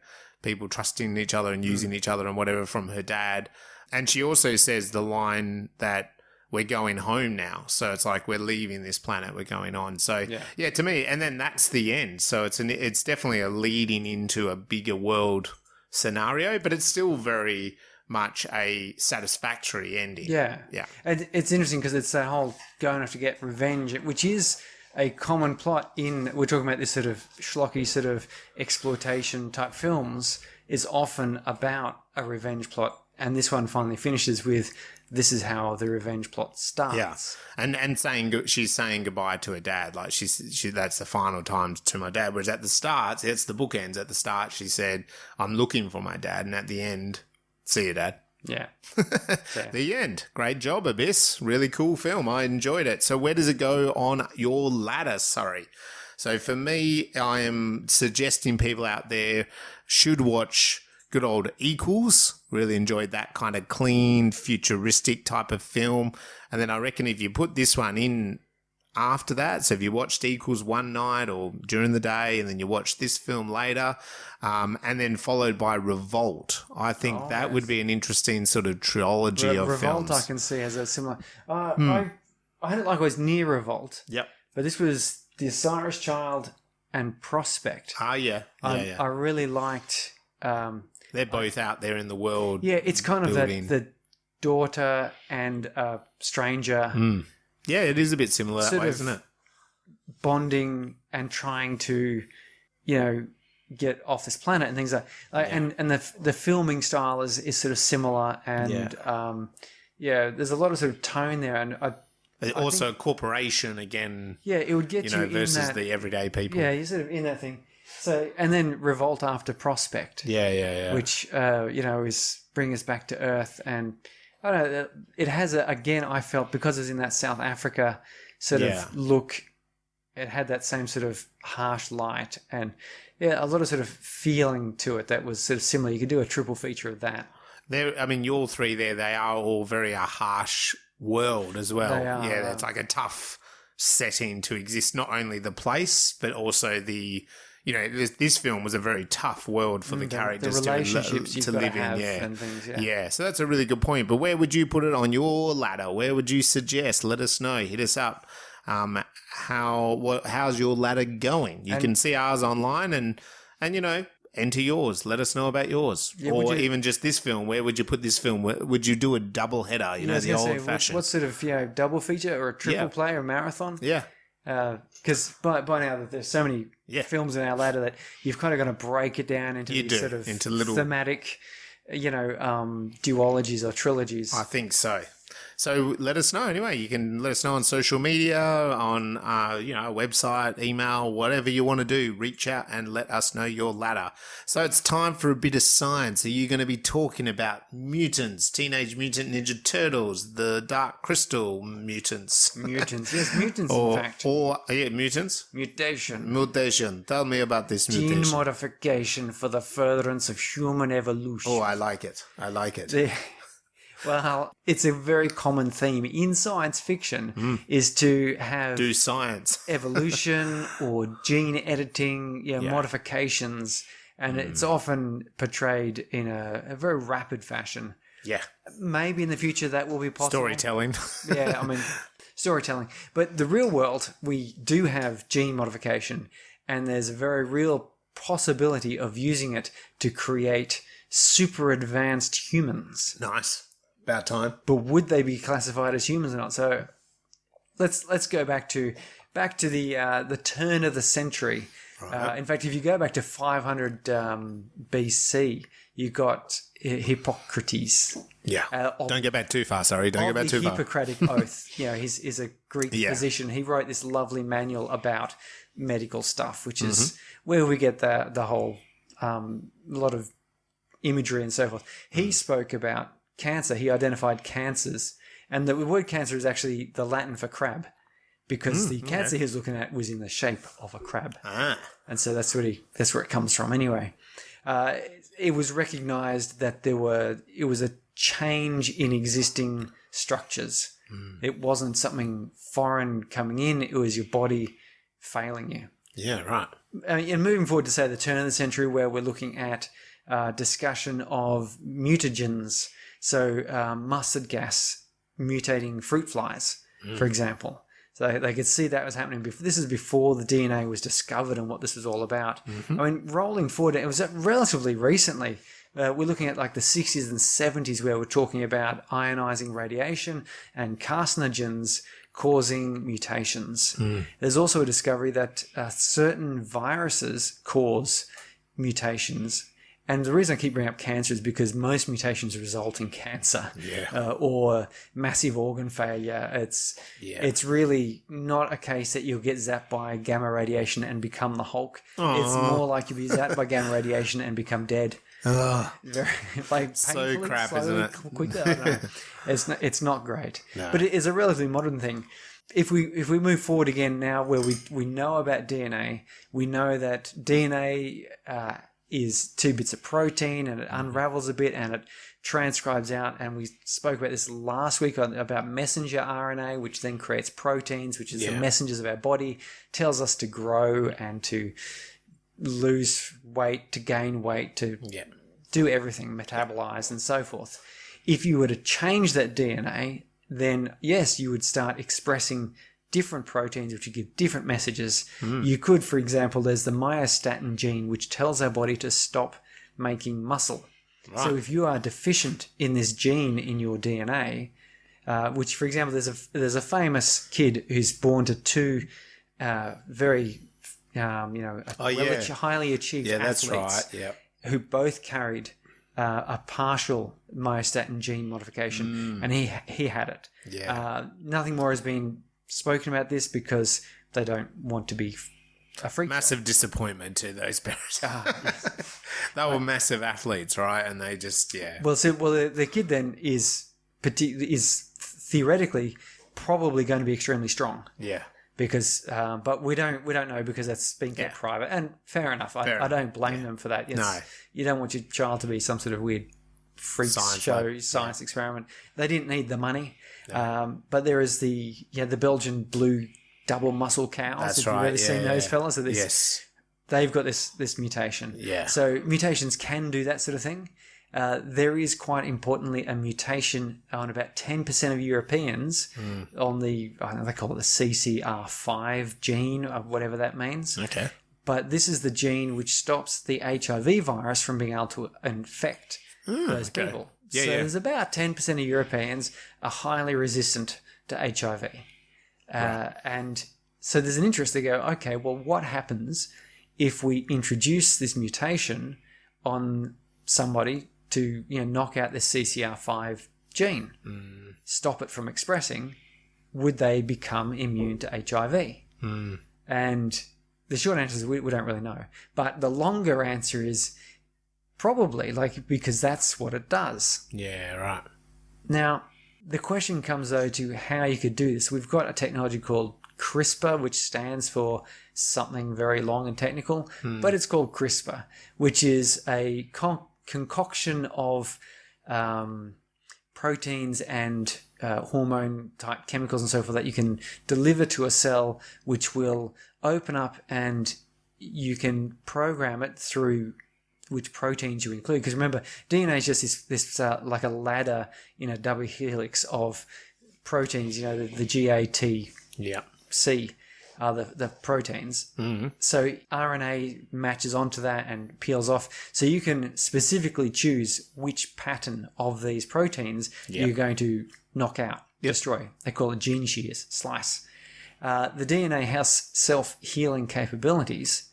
people trusting each other and using each other and whatever, from her dad. And she also says the line that we're going home now. So it's like, we're leaving this planet, we're going on. So to me, and then that's the end. So it's definitely a leading into a bigger world scenario, but it's still very much a satisfactory ending. Yeah. And it's interesting because it's that whole going off to get revenge, which is a common plot we're talking about this sort of schlocky sort of exploitation type films, is often about a revenge plot. And this one finally finishes with, this is how the revenge plot starts. Yeah. And she's saying goodbye to her dad. Like she that's the final time to my dad. Whereas at the start, it's the bookends. At the start, she said, "I'm looking for my dad." And at the end, "See you, Dad." Yeah. The end. Great job, Abyss. Really cool film. I enjoyed it. So where does it go on your ladder, Surrey? So for me, I am suggesting people out there should watch good old Equals. Really enjoyed that kind of clean, futuristic type of film. And then I reckon if you put this one in after that, so if you watched Equals one night or during the day, and then you watch this film later, and then followed by Revolt, I think that would be an interesting sort of trilogy of Revolt, films. I can see as a similar... I had it like I was near Revolt. Yep. But this was the Osiris Child and Prospect. Yeah. I really liked... they're both out there in the world. Yeah, it's kind of the daughter and stranger... Yeah, it is a bit similar that way, isn't it? Bonding and trying to, get off this planet and things and the filming style is sort of similar, and there's a lot of sort of tone there, and also a corporation again. Yeah, it would get you versus in the everyday people. Yeah, you're sort of in that thing. So, and then Revolt After Prospect. Yeah. Which is bring us back to Earth, and I don't know. It has again. I felt because it's in that South Africa sort of look, it had that same sort of harsh light and a lot of sort of feeling to it that was sort of similar. You could do a triple feature of that. Your three there, they are all very harsh world as well. They are. Yeah, it's like a tough setting to exist. Not only the place, but also the. This film was a very tough world for the characters the relationships to live in. And things, yeah, so that's a really good point. But where would you put it on your ladder? Where would you suggest? Let us know. Hit us up. How's your ladder going? You can see ours online and enter yours. Let us know about yours. Or even just this film. Where would you put this film? Would you do a double header? The old fashioned. What sort of double feature or a triple play or a marathon? Yeah. Because by now that there's so many films in our ladder that you've kind of got to break it down into into little thematic, duologies or trilogies. I think so. So let us know anyway. You can let us know on social media, on our website, email, whatever you want to do. Reach out and let us know your ladder. So it's time for a bit of science. Are you going to be talking about mutants, Teenage Mutant Ninja Turtles, the Dark Crystal mutants? Mutants, yes, mutants in fact. Mutants? Mutation. Tell me about this mutation. Gene modification for the furtherance of human evolution. Oh, I like it. Well, it's a very common theme in science fiction is to have... Do science. evolution or gene editing, modifications, and it's often portrayed in a very rapid fashion. Yeah. Maybe in the future that will be possible. Storytelling. Storytelling. But the real world, we do have gene modification, and there's a very real possibility of using it to create super advanced humans. Nice. About time. But would they be classified as humans or not? So let's go back to the turn of the century. Right. In fact, if you go back to 500 BC, you got Hippocrates. Yeah. Don't get back too far. Sorry, don't get back too far. The Hippocratic Oath. He's a Greek physician. He wrote this lovely manual about medical stuff, which is where we get the whole lot of imagery and so forth. He spoke about cancer. He identified cancers, and the word cancer is actually the Latin for crab, because the cancer he was looking at was in the shape of a crab, and so that's where it comes from. Anyway, it was recognised that it was a change in existing structures. It wasn't something foreign coming in; it was your body failing you. Yeah, right. And moving forward to say the turn of the century, where we're looking at discussion of mutagens. So mustard gas mutating fruit flies, for example. So they could see that was happening before. This is before the DNA was discovered and what this was all about. I mean, rolling forward, it was relatively recently. We're looking at like the 60s and 70s where we're talking about ionizing radiation and carcinogens causing mutations. There's also a discovery that certain viruses cause mutations. And the reason I keep bringing up cancer is because most mutations result in cancer or massive organ failure. It's really not a case that you'll get zapped by gamma radiation and become the Hulk. It's more like you'll be zapped by gamma radiation and become dead. Very, so crap, slowly, isn't it? Quickly, I don't know. It's not great, but it is a relatively modern thing. If we move forward again now, where we know about DNA, we know that DNA is 2 bits of protein, and it unravels a bit and it transcribes out. And we spoke about this last week about messenger RNA, which then creates proteins, which is the messengers of our body, tells us to grow and to lose weight, to gain weight, to do everything, metabolize and so forth. If you were to change that DNA, then yes, you would start expressing different proteins which would give different messages. You could, for example, there's the myostatin gene which tells our body to stop making muscle. Right. So if you are deficient in this gene in your DNA, which, for example, there's a famous kid who's born to two very highly achieved athletes. That's right. Yeah. Who both carried a partial myostatin gene modification, and he had it. Yeah. Nothing more has been spoken about this because they don't want to be a freak. Massive disappointment to those parents. Yes. They were massive athletes, right? And they just Well, the kid then is theoretically probably going to be extremely strong. Yeah. Because, but we don't know because that's been kept private, and fair enough. I don't blame them for that. No, you don't want your child to be some sort of weird freak science experiment. They didn't need the money, but there is the Belgian blue double muscle cows. That's if right. You've ever seen those fellas? Yes, they've got this mutation. Yeah. So mutations can do that sort of thing. There is quite importantly a mutation on about 10% of Europeans on they call it the CCR5 gene, or whatever that means. Okay. But this is the gene which stops the HIV virus from being able to infect those people. Yeah, so there's about 10% of Europeans are highly resistant to HIV. Right. And so there's an interest to go, okay, well, what happens if we introduce this mutation on somebody to knock out this CCR5 gene, stop it from expressing? Would they become immune to HIV? And the short answer is we don't really know. But the longer answer is probably, because that's what it does. Yeah, right. Now, the question comes, though, to how you could do this. We've got a technology called CRISPR, which stands for something very long and technical, but it's called CRISPR, which is a concoction of proteins and hormone-type chemicals and so forth that you can deliver to a cell, which will open up, and you can program it through which proteins you include. Because remember, DNA is just this like a ladder in a double helix of proteins. The GATC are the proteins. Mm-hmm. So RNA matches onto that and peels off. So you can specifically choose which pattern of these proteins you're going to knock out, destroy. They call it gene shears, slice. The DNA has self-healing capabilities,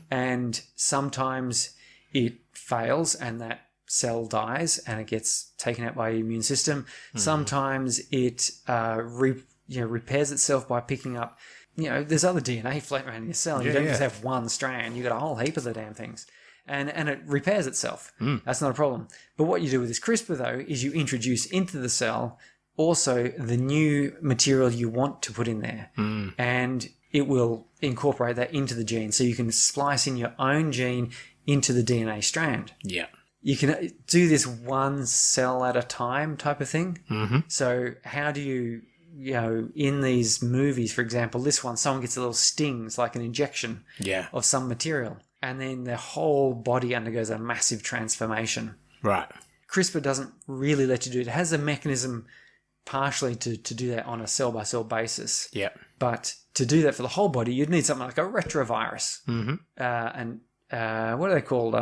and sometimes it fails and that cell dies and it gets taken out by your immune system. Sometimes it repairs itself by picking up, there's other DNA floating around in your cell. And you don't just have one strand. You've got a whole heap of the damn things. And it repairs itself. That's not a problem. But what you do with this CRISPR, though, is you introduce into the cell also the new material you want to put in there. And it will incorporate that into the gene. So you can splice in your own gene into the DNA strand. Yeah. You can do this one cell at a time type of thing. So how do you, in these movies, for example, this one, someone gets a little sting, it's like an injection of some material, and then their whole body undergoes a massive transformation. Right. CRISPR doesn't really let you do it. It has a mechanism partially to do that on a cell-by-cell basis. Yeah. But to do that for the whole body, you'd need something like a retrovirus. What are they called?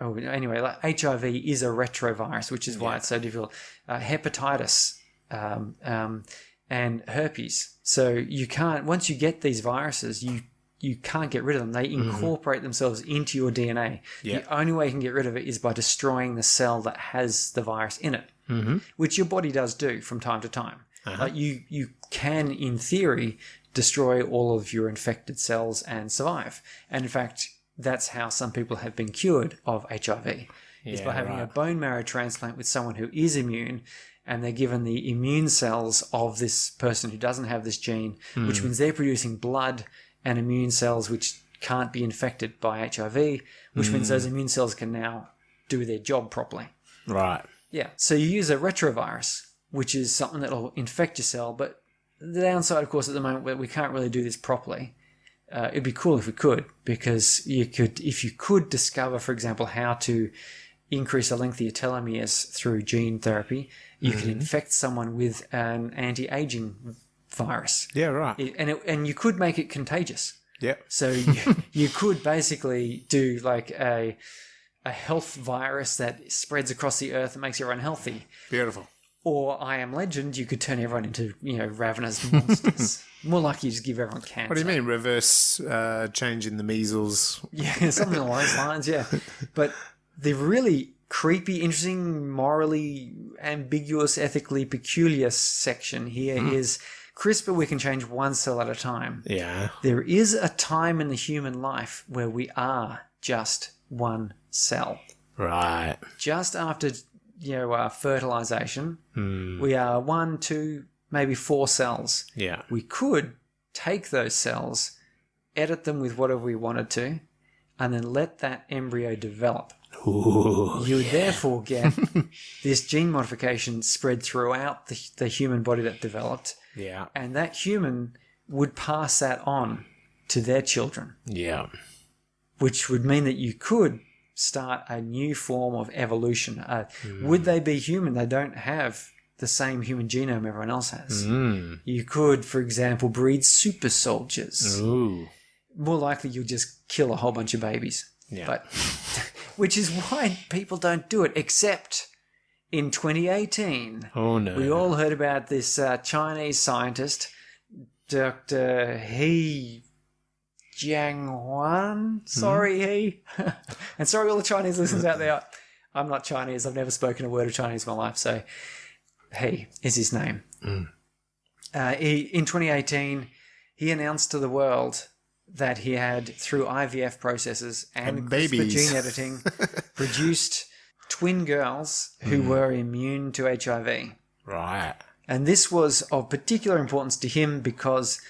Anyway, like HIV is a retrovirus, which is why it's so difficult. Hepatitis and herpes. So you can't, once you get these viruses, you can't get rid of them. They incorporate themselves into your DNA. The only way you can get rid of it is by destroying the cell that has the virus in it, which your body does do from time to time. Like you can, in theory, destroy all of your infected cells and survive. And in fact, that's how some people have been cured of HIV, is by having a bone marrow transplant with someone who is immune, and they're given the immune cells of this person who doesn't have this gene, which means they're producing blood and immune cells which can't be infected by HIV, which means those immune cells can now do their job properly. Right. Yeah. So you use a retrovirus, which is something that will infect your cell, but the downside, of course, at the moment, we can't really do this properly. It'd be cool if we could, because if you could discover, for example, how to increase the length of your telomeres through gene therapy, you could infect someone with an anti-aging virus. Yeah, right. And you could make it contagious. Yeah. So you could basically do like a health virus that spreads across the earth and makes everyone healthy. Beautiful. Or I Am Legend, you could turn everyone into, ravenous monsters. More likely you just give everyone cancer. What do you mean, reverse change in the measles? Yeah, something along those lines, yeah. But the really creepy, interesting, morally ambiguous, ethically peculiar section here is CRISPR, we can change one cell at a time. Yeah. There is a time in the human life where we are just one cell. Right. Just after... fertilization, we are 1, 2, maybe 4 cells. Yeah. We could take those cells, edit them with whatever we wanted to, and then let that embryo develop. Ooh, you would therefore get this gene modification spread throughout the human body that developed. Yeah. And that human would pass that on to their children. Yeah. Which would mean that you could start a new form of evolution. Would they be human? They don't have the same human genome everyone else has. You could, for example, breed super soldiers. Ooh. More likely you'll just kill a whole bunch of babies. Yeah. But, which is why people don't do it, except in 2018. Oh, no. We all heard about this Chinese scientist, Dr. He Jianghuan. Sorry, he. And sorry, all the Chinese listeners out there. I'm not Chinese. I've never spoken a word of Chinese in my life. So, he is his name. In 2018, he announced to the world that he had, through IVF processes and CRISPR gene editing, produced twin girls who were immune to HIV. Right. And this was of particular importance to him because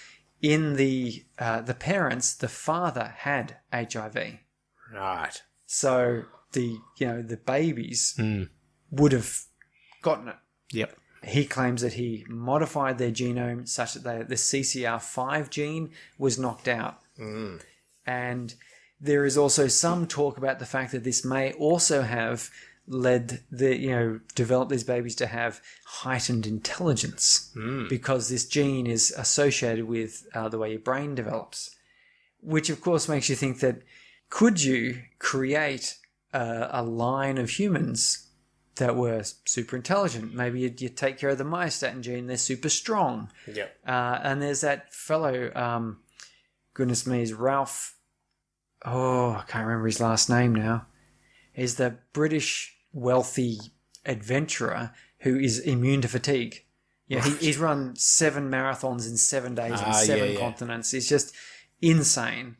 in the parents, the father had HIV. Right. So the babies would have gotten it. Yep. He claims that he modified their genome such that the CCR5 gene was knocked out. And there is also some talk about the fact that this may also have led developed these babies to have heightened intelligence because this gene is associated with the way your brain develops, which of course makes you think that could you create a line of humans that were super intelligent? Maybe you take care of the myostatin gene, they're super strong. Yep. And there's that fellow, goodness me, is Ralph. Oh, I can't remember his last name now. He's the British wealthy adventurer who is immune to fatigue. Yeah, he's run 7 marathons in 7 days on 7 continents. It's just insane.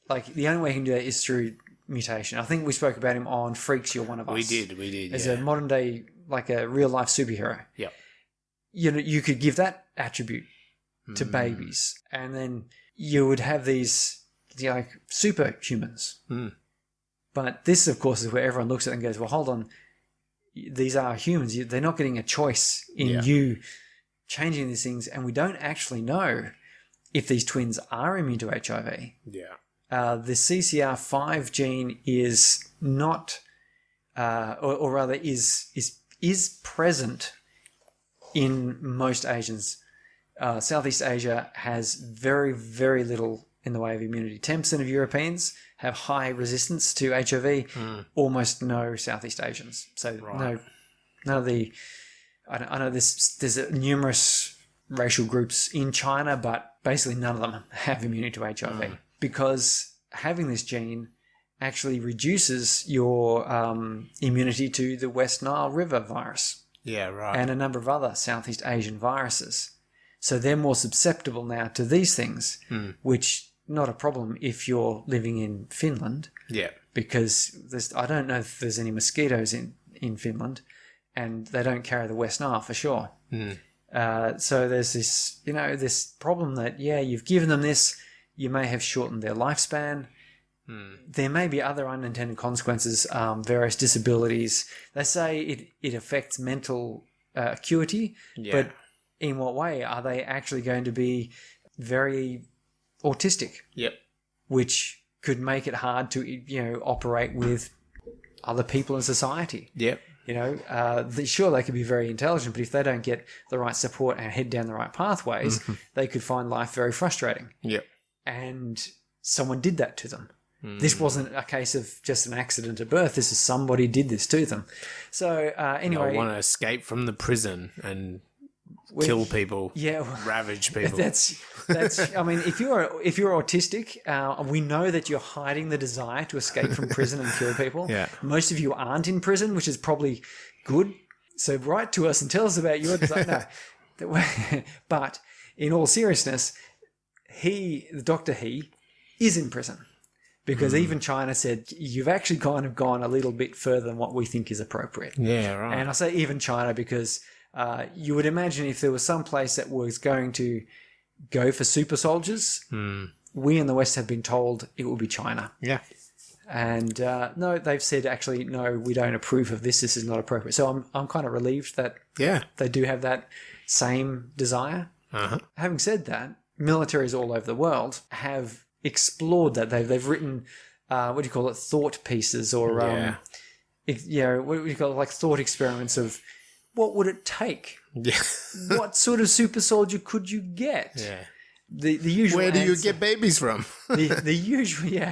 Like, the only way he can do that is through mutation. I think we spoke about him on Freaks, You're One of Us. We did. As a modern day, like a real life superhero. Yep. You could give that attribute to babies, and then you would have these superhumans. But this, of course, is where everyone looks at it and goes, well, hold on, these are humans. They're not getting a choice in you changing these things, and we don't actually know if these twins are immune to HIV. Yeah. The CCR5 gene is not, or rather is present in most Asians. Southeast Asia has very, very little in the way of immunity. 10% of Europeans have high resistance to HIV, almost no Southeast Asians. So none of the... I know there's numerous racial groups in China, but basically none of them have immunity to HIV because having this gene actually reduces your immunity to the West Nile River virus. Yeah, right. And a number of other Southeast Asian viruses. So they're more susceptible now to these things, which not a problem if you're living in Finland. Yeah. Because I don't know if there's any mosquitoes in Finland, and they don't carry the West Nile for sure. So there's this, this problem that, you've given them this, you may have shortened their lifespan. There may be other unintended consequences, various disabilities. They say it affects mental acuity, but in what way? Are they actually going to be very autistic? Yep. Which could make it hard to, operate with other people in society. Yep. Sure, they could be very intelligent, but if they don't get the right support and head down the right pathways, they could find life very frustrating. Yep. And someone did that to them. This wasn't a case of just an accident at birth. This is somebody did this to them. So anyway, I want to escape from the prison and kill people, ravage people. That's. I mean, if you're autistic, we know that you're hiding the desire to escape from prison and kill people. Yeah. Most of you aren't in prison, which is probably good. So write to us and tell us about your desire. No, but in all seriousness, Dr. He is in prison. Because even China said, you've actually kind of gone a little bit further than what we think is appropriate. Yeah, right. And I say even China because you would imagine if there was some place that was going to go for super soldiers, we in the West have been told it will be China. Yeah. And no, they've said, actually, no, we don't approve of this. This is not appropriate. So I'm kind of relieved that they do have that same desire. Uh-huh. Having said that, militaries all over the world have explored that. They've written what do you call it, thought pieces or what do you call it, like thought experiments of what would it take, what sort of super soldier could you get, the usual where do answer, you get babies from, the usual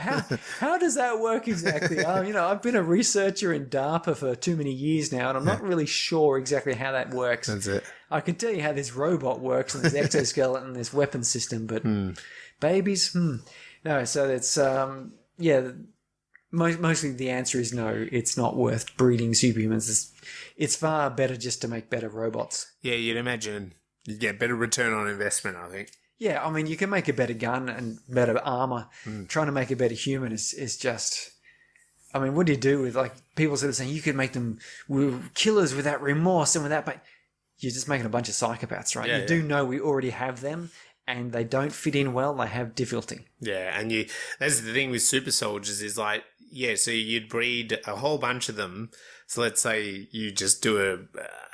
how does that work exactly? I've been a researcher in DARPA for too many years now and I'm not really sure exactly how that works. That's it. I can tell you how this robot works and this exoskeleton and this weapon system, but babies, no. So it's mostly the answer is no. It's not worth breeding superhumans. It's far better just to make better robots. Yeah, you'd imagine you'd get better return on investment, I think. Yeah, I mean, you can make a better gun and better armor. Trying to make a better human is just. I mean, what do you do with like people sort of saying you could make them killers without remorse and without, but you're just making a bunch of psychopaths, right? You do know we already have them. And they don't fit in well. They have difficulty. Yeah, and that's the thing with super soldiers is like, so you'd breed a whole bunch of them. So let's say you just do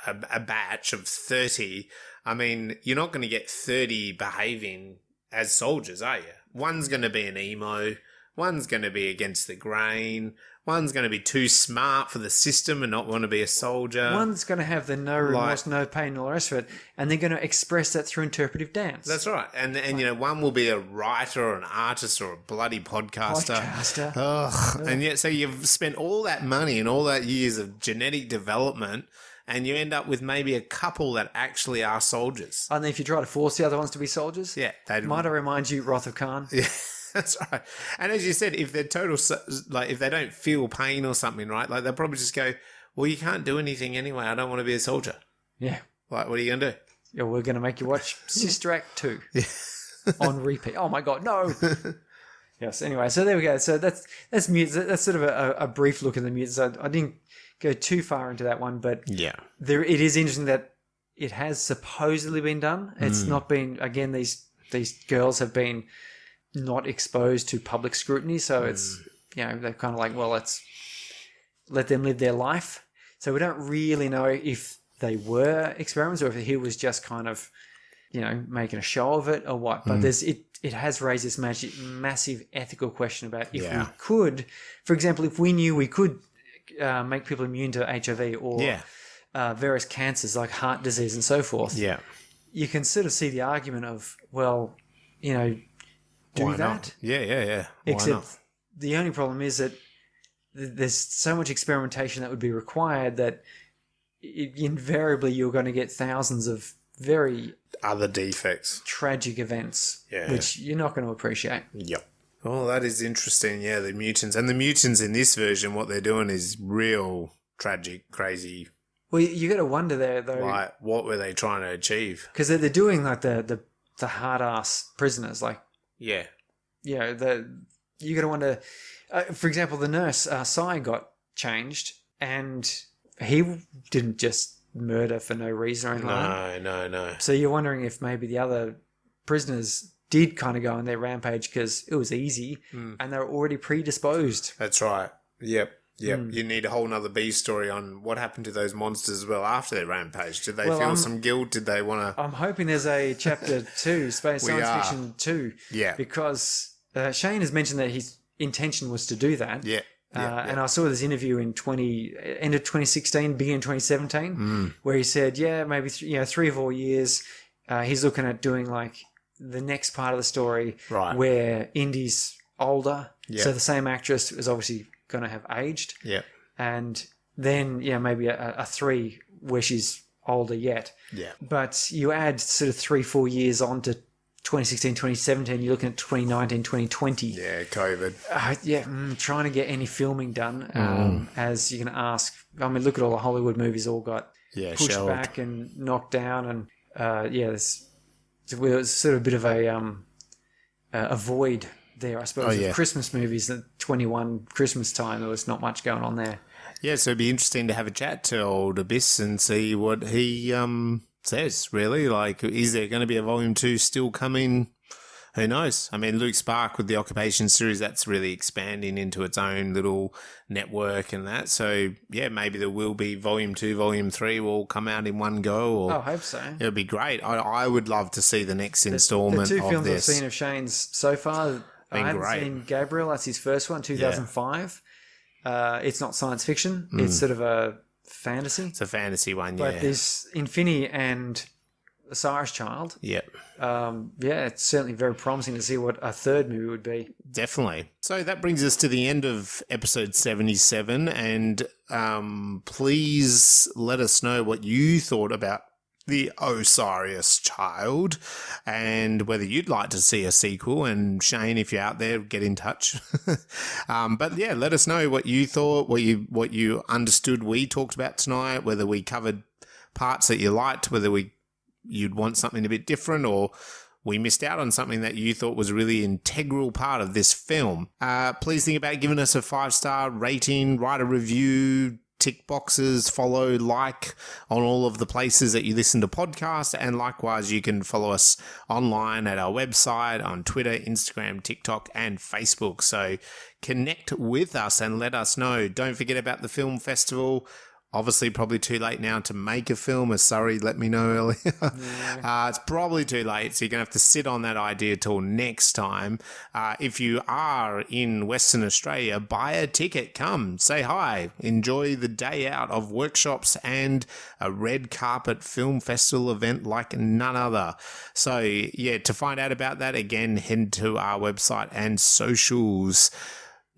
a batch of 30. I mean, you're not going to get 30 behaving as soldiers, are you? One's going to be an emo. One's going to be against the grain. One's going to be too smart for the system and not want to be a soldier. One's going to have the no remorse, no pain, and all the rest of it, and they're going to express that through interpretive dance. That's right. And one will be a writer or an artist or a bloody podcaster. And yet, so you've spent all that money and all that years of genetic development, and you end up with maybe a couple that actually are soldiers. And then if you try to force the other ones to be soldiers, might I remind you, Wrath of Khan? Yeah. That's right. And as you said, if they're if they don't feel pain or something, right, like they'll probably just go, well, you can't do anything anyway. I don't want to be a soldier. Yeah. Like, what are you going to do? Yeah, we're going to make you watch Sister Act 2 on repeat. Oh, my God, no. Yes, anyway, so there we go. So that's mutants. That's sort of a brief look at the mutants. I didn't go too far into that one, but it is interesting that it has supposedly been done. It's not been, again, these girls have been not exposed to public scrutiny, so it's they're kind of like, well, let's let them live their life. So we don't really know if they were experiments or if he was just kind of making a show of it or what. But it has raised this massive ethical question about if we could, for example, if we knew we could make people immune to HIV or various cancers like heart disease and so forth. You can sort of see the argument of, well, do Why that. Not? Yeah. Except the only problem is that there's so much experimentation that would be required that invariably you're going to get thousands of very other defects, tragic events, which you're not going to appreciate. Yep. Oh, that is interesting. Yeah, the mutants. And the mutants in this version, what they're doing is real tragic, crazy. Well, you got to wonder there, though. Like, what were they trying to achieve? Because they're doing like the hard-ass prisoners, like... Yeah. You got to wonder... for example, the nurse, Sy, got changed, and he didn't just murder for no reason or anything like that. No. So you're wondering if maybe the other prisoners did kind of go on their rampage because it was easy and they were already predisposed. That's right. Yep. You need a whole nother B story on what happened to those monsters as well after their rampage. Did they feel some guilt? Did they want to... I'm hoping there's a chapter 2, Science Fiction 2. Yeah. Because Shane has mentioned that his intention was to do that. Yeah. And I saw this interview in end of 2016, beginning of 2017, where he said, maybe 3 or 4 years, he's looking at doing like the next part of the story where Indi's older. Yeah. So the same actress is obviously going to have aged. Yeah. And then, maybe a 3 where she's older yet. Yeah. But you add sort of 3-4 years on to 2016, 2017, you're looking at 2019, 2020. Yeah, COVID. Trying to get any filming done, as you can ask. I mean, look at all the Hollywood movies all got pushed shelved. back and knocked down. And, there's sort of a bit of a void there, I suppose. Of Christmas movies, at 21 Christmas time, there was not much going on there. Yeah, so it'd be interesting to have a chat to old Abyss and see what he says, really. Like, is there going to be a Volume 2 still coming? Who knows? I mean, Luke Spark with the Occupation series, that's really expanding into its own little network and that. So, yeah, maybe there will be Volume 2, Volume 3 will come out in one go. Or I hope so. It would be great. I would love to see the next installment of this. The 2 films I've seen of Shane's so far, I haven't seen Gabriel. That's his first one, 2005. It's not science fiction. It's sort of a fantasy. It's a fantasy one, But there's Infinity and Osiris Child. Yep. It's certainly very promising to see what a third movie would be. Definitely. So that brings us to the end of episode 77. And please let us know what you thought about the Osiris Child and whether you'd like to see a sequel. And Shane, if you're out there, get in touch. But yeah, let us know what you thought, what you understood we talked about tonight, whether we covered parts that you liked, whether you'd want something a bit different, or we missed out on something that you thought was a really integral part of this film. Please think about giving us a 5-star rating, write a review, tick boxes, follow, like on all of the places that you listen to podcasts. And likewise, you can follow us online at our website, on Twitter, Instagram, TikTok, and Facebook. So connect with us and let us know. Don't forget about the film festival. Obviously, probably too late now to make a film, as Surrey let me know earlier. Yeah. It's probably too late, so you're going to have to sit on that idea till next time. If you are in Western Australia, buy a ticket, come, say hi, enjoy the day out of workshops and a red carpet film festival event like none other. So, yeah, to find out about that, again, head to our website and socials.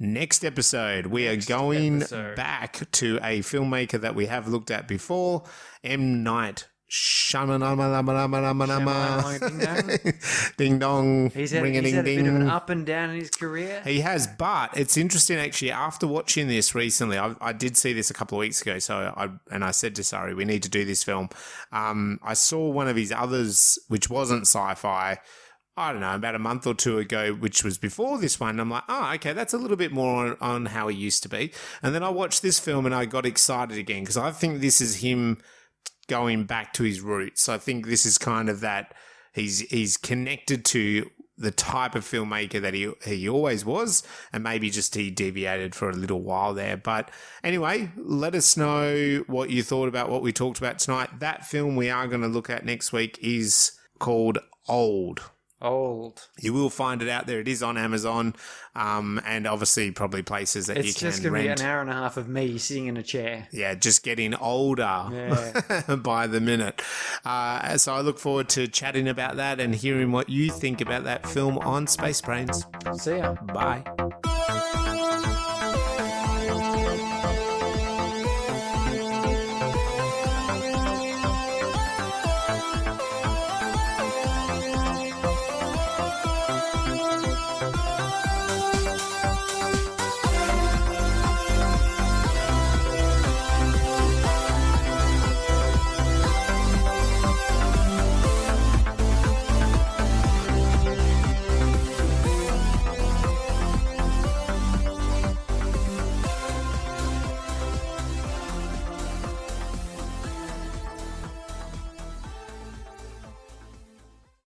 Next episode, we are going back to a filmmaker that we have looked at before, M. Night Shyamalan. Ding dong. He's had a bit of an up and down in his career. He has, but it's interesting actually. After watching this recently, I did see this a couple of weeks ago. So I said to Surrey, we need to do this film. I saw one of his others, which wasn't Sci-Fi, I don't know, about a month or 2 ago, which was before this one. I'm like, oh, okay, that's a little bit more on how he used to be. And then I watched this film and I got excited again because I think this is him going back to his roots. I think this is kind of that he's connected to the type of filmmaker that he always was, and maybe just he deviated for a little while there. But anyway, let us know what you thought about what we talked about tonight. That film we are going to look at next week is called Old. You will find it out there. It is on Amazon, and obviously probably places that you can rent. It's just going to be an hour and a half of me sitting in a chair. Yeah, just getting older by the minute. So I look forward to chatting about that and hearing what you think about that film on Spacebrains. See ya. Bye.